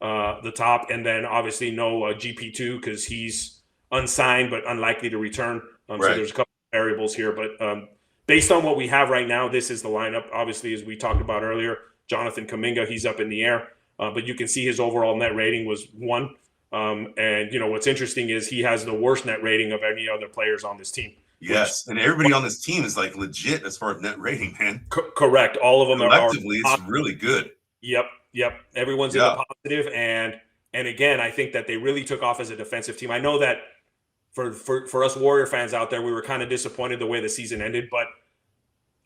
the top. And then obviously no GP2 because he's unsigned but unlikely to return. So there's a couple of variables here, but. Based on what we have right now, this is the lineup. Obviously, as we talked about earlier, Jonathan Kuminga, he's up in the air. But you can see his overall net rating was 1. And, what's interesting is he has the worst net rating of any other players on this team. Yes, and everybody on this team is, legit as far as net rating, man. Correct. All of them collectively, it's really good. Yep. Everyone's in the positive. And again, I think that they really took off as a defensive team. I know that for us Warrior fans out there, we were kind of disappointed the way the season ended, but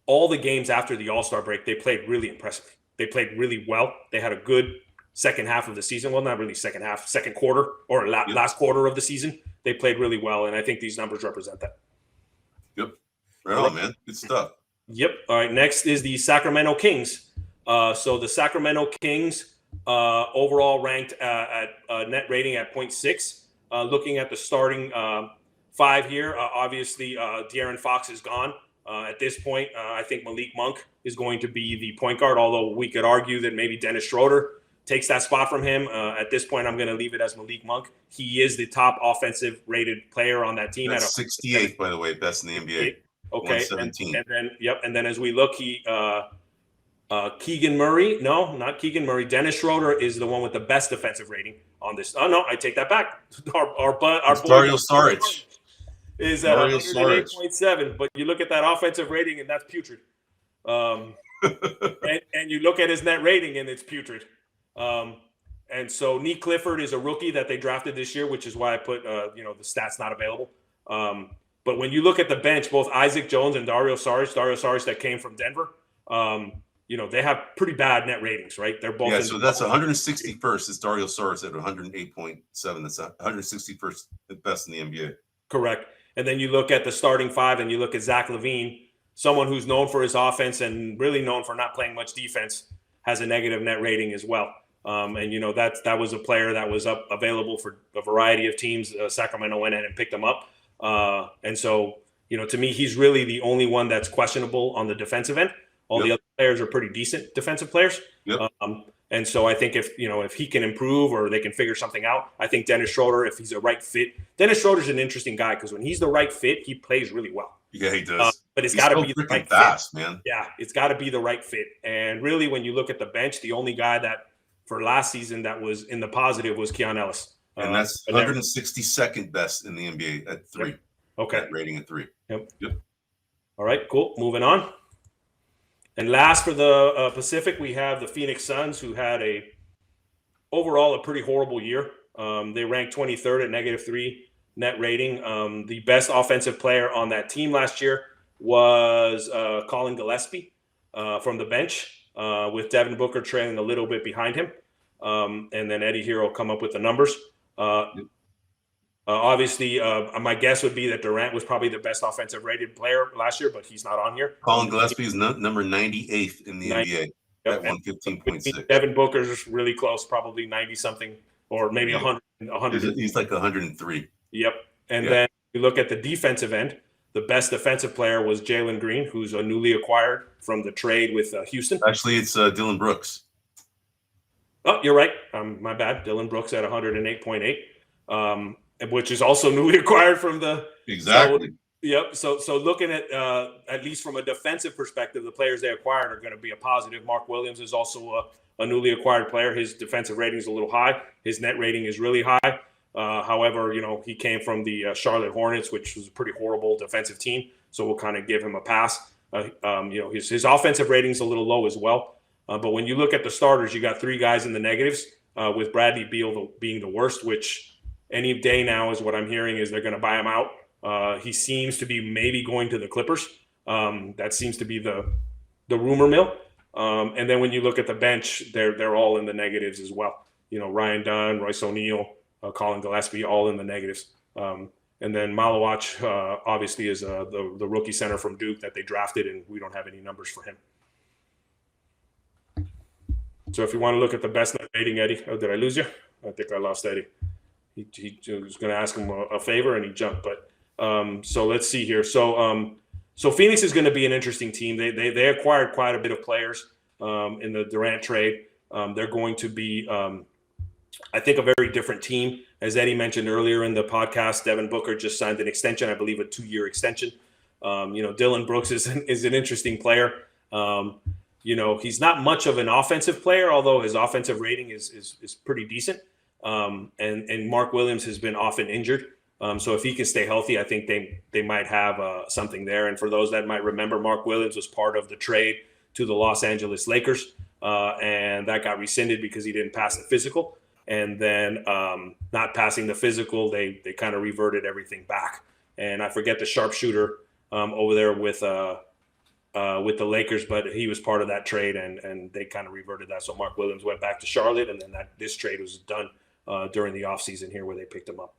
all the games after the All-Star break, they played really impressively. They played really well. They had a good second half of the season. Well, not really second half, second quarter or last quarter of the season. They played really well, and I think these numbers represent that. Yep. Right on, man. Good stuff. Yep. All right, next is the Sacramento Kings. So the Sacramento Kings overall ranked at net rating at 0.6. Looking at the starting five here, obviously De'Aaron Fox is gone. At this point, I think Malik Monk is going to be the point guard, although we could argue that maybe Dennis Schroeder takes that spot from him. At this point, I'm going to leave it as Malik Monk. He is the top offensive rated player on that team. That's 68th, by the way, best in the NBA. Okay. And then as we look, Keegan Murray. No, not Keegan Murray. Dennis Schroeder is the one with the best defensive rating on this. Oh, no, I take that back. Our boy, Dario Saric. is at Dario Saric. 108.7. But you look at that offensive rating, and that's putrid. And you look at his net rating, and it's putrid. And so Nick Clifford is a rookie that they drafted this year, which is why I put the stats not available. But when you look at the bench, both Isaac Jones and Dario Saric that came from Denver, they have pretty bad net ratings, right? They're both so that's 161st. It's Dario Saric at 108.7. That's 161st best in the NBA. Correct. And then you look at the starting five, and you look at Zach LaVine, someone who's known for his offense and really known for not playing much defense, has a negative net rating as well. And that was a player that was available for a variety of teams. Sacramento went in and picked him up. And so, to me, he's really the only one that's questionable on the defensive end. All the other players are pretty decent defensive players. Yep. And so I think if he can improve or they can figure something out, I think Dennis Schroeder, if he's a right fit, Dennis Schroeder's an interesting guy because when he's the right fit, he plays really well. Yeah, he does. But it's got to be the right fast, fit. Man. Yeah, it's got to be the right fit. And really, when you look at the bench, the only guy that for last season that was in the positive was Keon Ellis. And that's 162nd best in the NBA at 3. Yep. Okay. Rating at 3. Yep. All right, cool. Moving on. And last for the Pacific, we have the Phoenix Suns, who had overall a pretty horrible year. They ranked 23rd at -3 net rating. The best offensive player on that team last year was Colin Gillespie from the bench, with Devin Booker trailing a little bit behind him. And then Eddie here will come up with the numbers. Obviously, my guess would be that Durant was probably the best offensive rated player last year, but he's not on here. Colin Gillespie is number 98th in the NBA at 115.6. Devin Booker's really close, probably 90-something or maybe 100. He's like 103. Yep. And then you look at the defensive end. The best defensive player was Jalen Green, who's a newly acquired from the trade with Houston. Actually, it's Dylan Brooks. Oh, you're right. My bad. Dylan Brooks at 108.8. Which is also newly acquired from the exactly. So looking at least from a defensive perspective, the players they acquired are going to be a positive. Mark Williams is also a newly acquired player. His defensive rating is a little high. His net rating is really high. However, he came from the Charlotte Hornets, which was a pretty horrible defensive team. So we'll kind of give him a pass. His offensive rating is a little low as well. But when you look at the starters, you got 3 guys in the negatives, with Bradley Beal being the worst, which any day now is what I'm hearing is they're going to buy him out. He seems to be maybe going to the Clippers. That seems to be the rumor mill. And then when you look at the bench, they're all in the negatives as well. Ryan Dunn, Royce O'Neal, Colin Gillespie, all in the negatives. And then Malawach obviously is the rookie center from Duke that they drafted, and we don't have any numbers for him. So if you want to look at the best net rating, Eddie, did I lose you? I think I lost Eddie. He was going to ask him a favor, and he jumped. But so let's see here. So Phoenix is going to be an interesting team. They acquired quite a bit of players in the Durant trade. They're going to be, I think, a very different team. As Eddie mentioned earlier in the podcast, Devin Booker just signed an extension, I believe a 2-year extension. Dylan Brooks is an interesting player. He's not much of an offensive player, although his offensive rating is pretty decent. And Mark Williams has been often injured. So if he can stay healthy, I think they might have something there. And for those that might remember, Mark Williams was part of the trade to the Los Angeles Lakers. And that got rescinded because he didn't pass the physical. And then not passing the physical, they kind of reverted everything back. And I forget the sharpshooter over there with the Lakers, but he was part of that trade, and they kind of reverted that. So Mark Williams went back to Charlotte, and then this trade was done during the offseason here where they picked him up.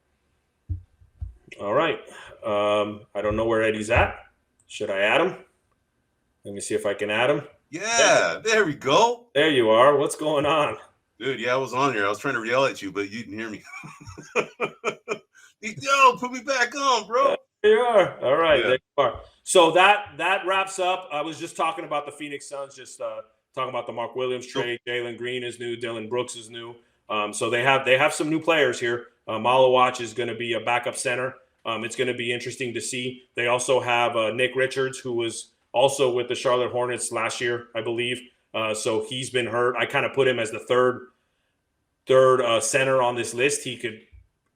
All right. I don't know where Eddie's at. Should I add him? Let me see if I can add him. Yeah, there we go. There you are. What's going on? Dude, yeah, I was on here. I was trying to yell at you, but you didn't hear me. Yo, put me back on, bro. There you are. All right, Yeah. there you are. So that wraps up. I was just talking about the Phoenix Suns, just talking about the Mark Williams trade. Jalen Green is new. Dylan Brooks is new. So they have some new players here. Malawach is going to be a backup center. It's going to be interesting to see. They also have Nick Richards, who was also with the Charlotte Hornets last year, I believe. So he's been hurt. I kind of put him as the third center on this list.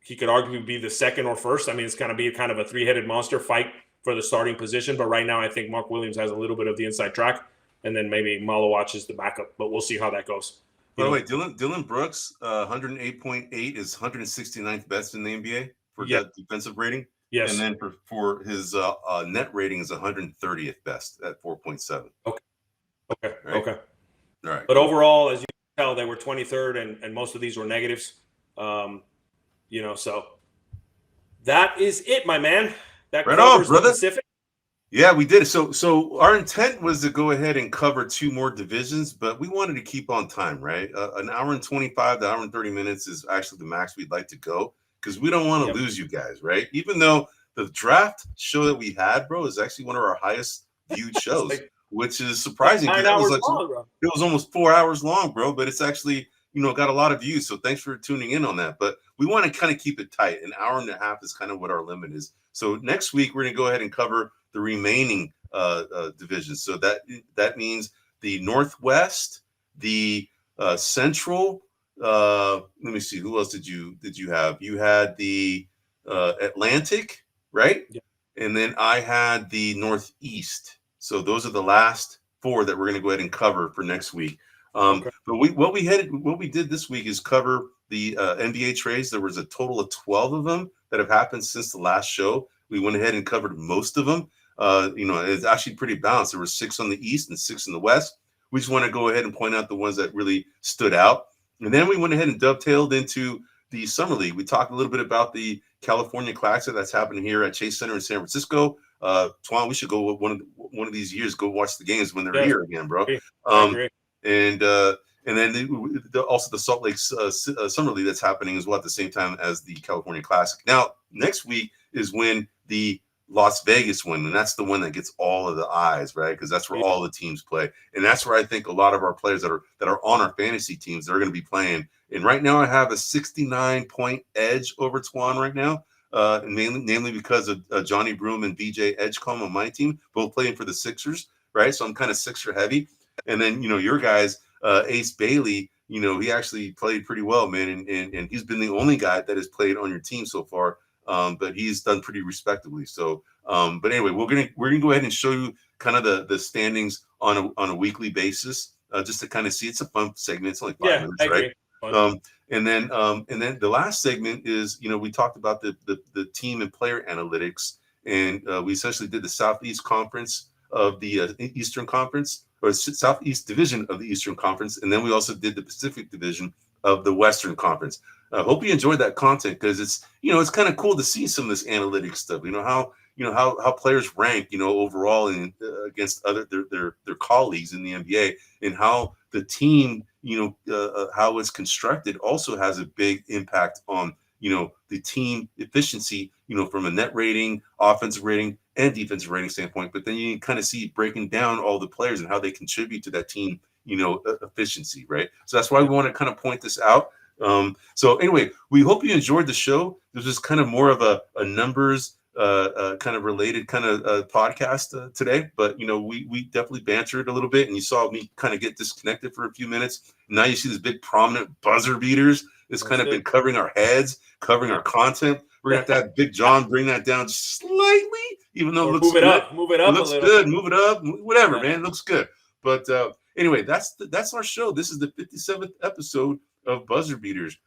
he could arguably be the second or first. I mean, it's going to be kind of a three-headed monster fight for the starting position. But right now, I think Mark Williams has a little bit of the inside track, and then maybe Malawach is the backup. But we'll see how that goes. By the way, Dylan Brooks, 108.8 is 169th best in the NBA for that defensive rating. Yes. And then for his net rating is 130th best at 4.7. Okay. Right? Okay. All right. But overall, as you can tell, they were 23rd, and most of these were negatives. So that is it, my man. That right on, brother. Pacific. Yeah, we did. So our intent was to go ahead and cover 2 more divisions, but we wanted to keep on time, right? An hour and 25 to hour and 30 minutes is actually the max we'd like to go because we don't want to lose you guys, right? Even though the draft show that we had, bro, is actually one of our highest viewed shows, which is surprising. It was almost 4 hours long, bro, but it's actually, got a lot of views. So thanks for tuning in on that. But we want to kind of keep it tight. An hour and a half is kind of what our limit is. So next week, we're going to go ahead and cover the remaining divisions. So that means the Northwest, the Central. Let me see. Who else did you have? You had the Atlantic, right? Yeah. And then I had the Northeast. So those are the last 4 that we're going to go ahead and cover for next week. But what we did this week is cover the NBA trades. There was a total of 12 of them that have happened since the last show. We went ahead and covered most of them. It's actually pretty balanced. There were 6 on the East and 6 in the West. We just want to go ahead and point out the ones that really stood out. And then we went ahead and dovetailed into the Summer League. We talked a little bit about the California Classic that's happening here at Chase Center in San Francisco. Twan, we should go one of these years, go watch the games when they're here again, bro. I agree. And then also the Salt Lake Summer League that's happening as well at the same time as the California Classic. Now, next week is when the Las Vegas one, and that's the one that gets all of the eyes, right? Because that's where all the teams play, and that's where I think a lot of our players that are on our fantasy teams, they're going to be playing. And right now, I have a 69-point edge over Twan right now, namely because of Johnny Broom and BJ Edgecombe on my team, both playing for the Sixers, right? So I'm kind of Sixer heavy. And then, your guys, Ace Bailey, he actually played pretty well, man. And he's been the only guy that has played on your team so far. But he's done pretty respectably. So, but anyway, we're gonna go ahead and show you kind of the standings on a weekly basis, just to kind of see. It's a fun segment. It's only 5 minutes, right? And then the last segment is, we talked about the team and player analytics, and we essentially did the Southeast Conference of the Eastern Conference, or Southeast Division of the Eastern Conference, and then we also did the Pacific Division of the Western Conference. I hope you enjoyed that content because it's kind of cool to see some of this analytics stuff. How players rank, overall and against other their colleagues in the NBA, and how the team, how it's constructed also has a big impact on the team efficiency, from a net rating, offensive rating, and defensive rating standpoint. But then you kind of see breaking down all the players and how they contribute to that team, efficiency, right? So that's why we want to kind of point this out. So anyway, we hope you enjoyed the show. This was kind of more of a numbers kind of related kind of podcast today, but we definitely bantered a little bit, and you saw me kind of get disconnected for a few minutes. Now you see these big prominent buzzer beaters. It's kind of been covering our heads, covering our content. We're gonna have to have Big John bring that down just slightly, even though it looks move it good. up, move it up. It looks a little. good. Move it up, whatever, man. It looks good. But anyway, that's our show. This is the 57th episode of Buzzer Beaters.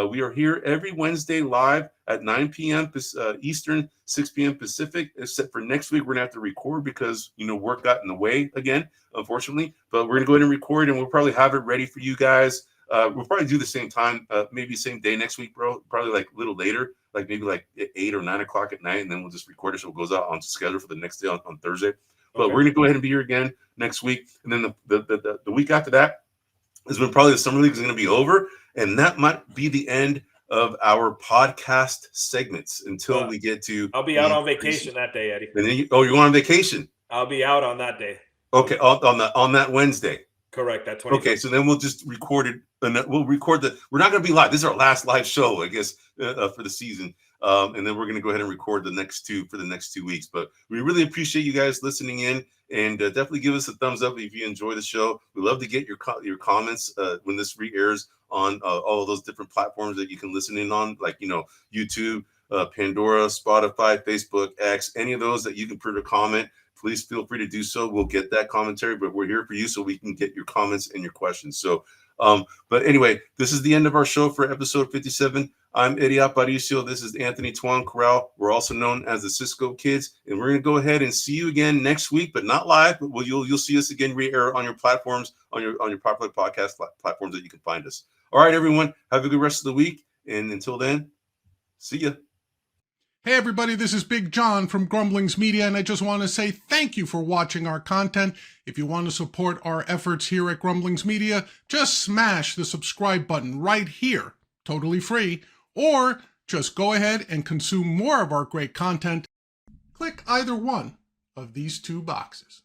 We are here every Wednesday live at 9 p.m. Eastern, 6 p.m. Pacific, except for next week. We're going to have to record because, work got in the way again, unfortunately. But we're going to go ahead and record, and we'll probably have it ready for you guys. We'll probably do the same time, maybe same day next week, bro. Probably like a little later, like maybe like 8 or 9 o'clock at night, and then we'll just record it so it goes out on schedule for the next day on Thursday. But we're going to go ahead and be here again next week. And then the week after that is when probably the Summer League is going to be over. And that might be the end of our podcast segments until we get to. I'll be out on vacation that day, Eddie. And then you're going on vacation. I'll be out on that day. Okay, on that Wednesday. Correct. That 25th. Okay, so then we'll just record it, and we'll record we're not going to be live. This is our last live show, I guess, for the season. And then we're going to go ahead and record the next two for the next 2 weeks. But we really appreciate you guys listening in, and definitely give us a thumbs up if you enjoy the show. We love to get your comments when this re-airs on all of those different platforms that you can listen in on, like, YouTube, Pandora, Spotify, Facebook, X, any of those that you can put a comment. Please feel free to do so. We'll get that commentary, but we're here for you so we can get your comments and your questions. So, but anyway, this is the end of our show for episode 57. I'm Eddie Aparicio. This is Anthony Twan Corral. We're also known as the Cisco Kids, and we're going to go ahead and see you again next week, but not live. But you'll see us again re-air on your platforms, on your popular podcast platforms that you can find us. All right, everyone, have a good rest of the week, and until then, see ya. Hey everybody, this is Big John from Grumblings Media, and I just want to say thank you for watching our content. If you want to support our efforts here at Grumblings Media, just smash the subscribe button right here, totally free, or just go ahead and consume more of our great content. Click either one of these two boxes.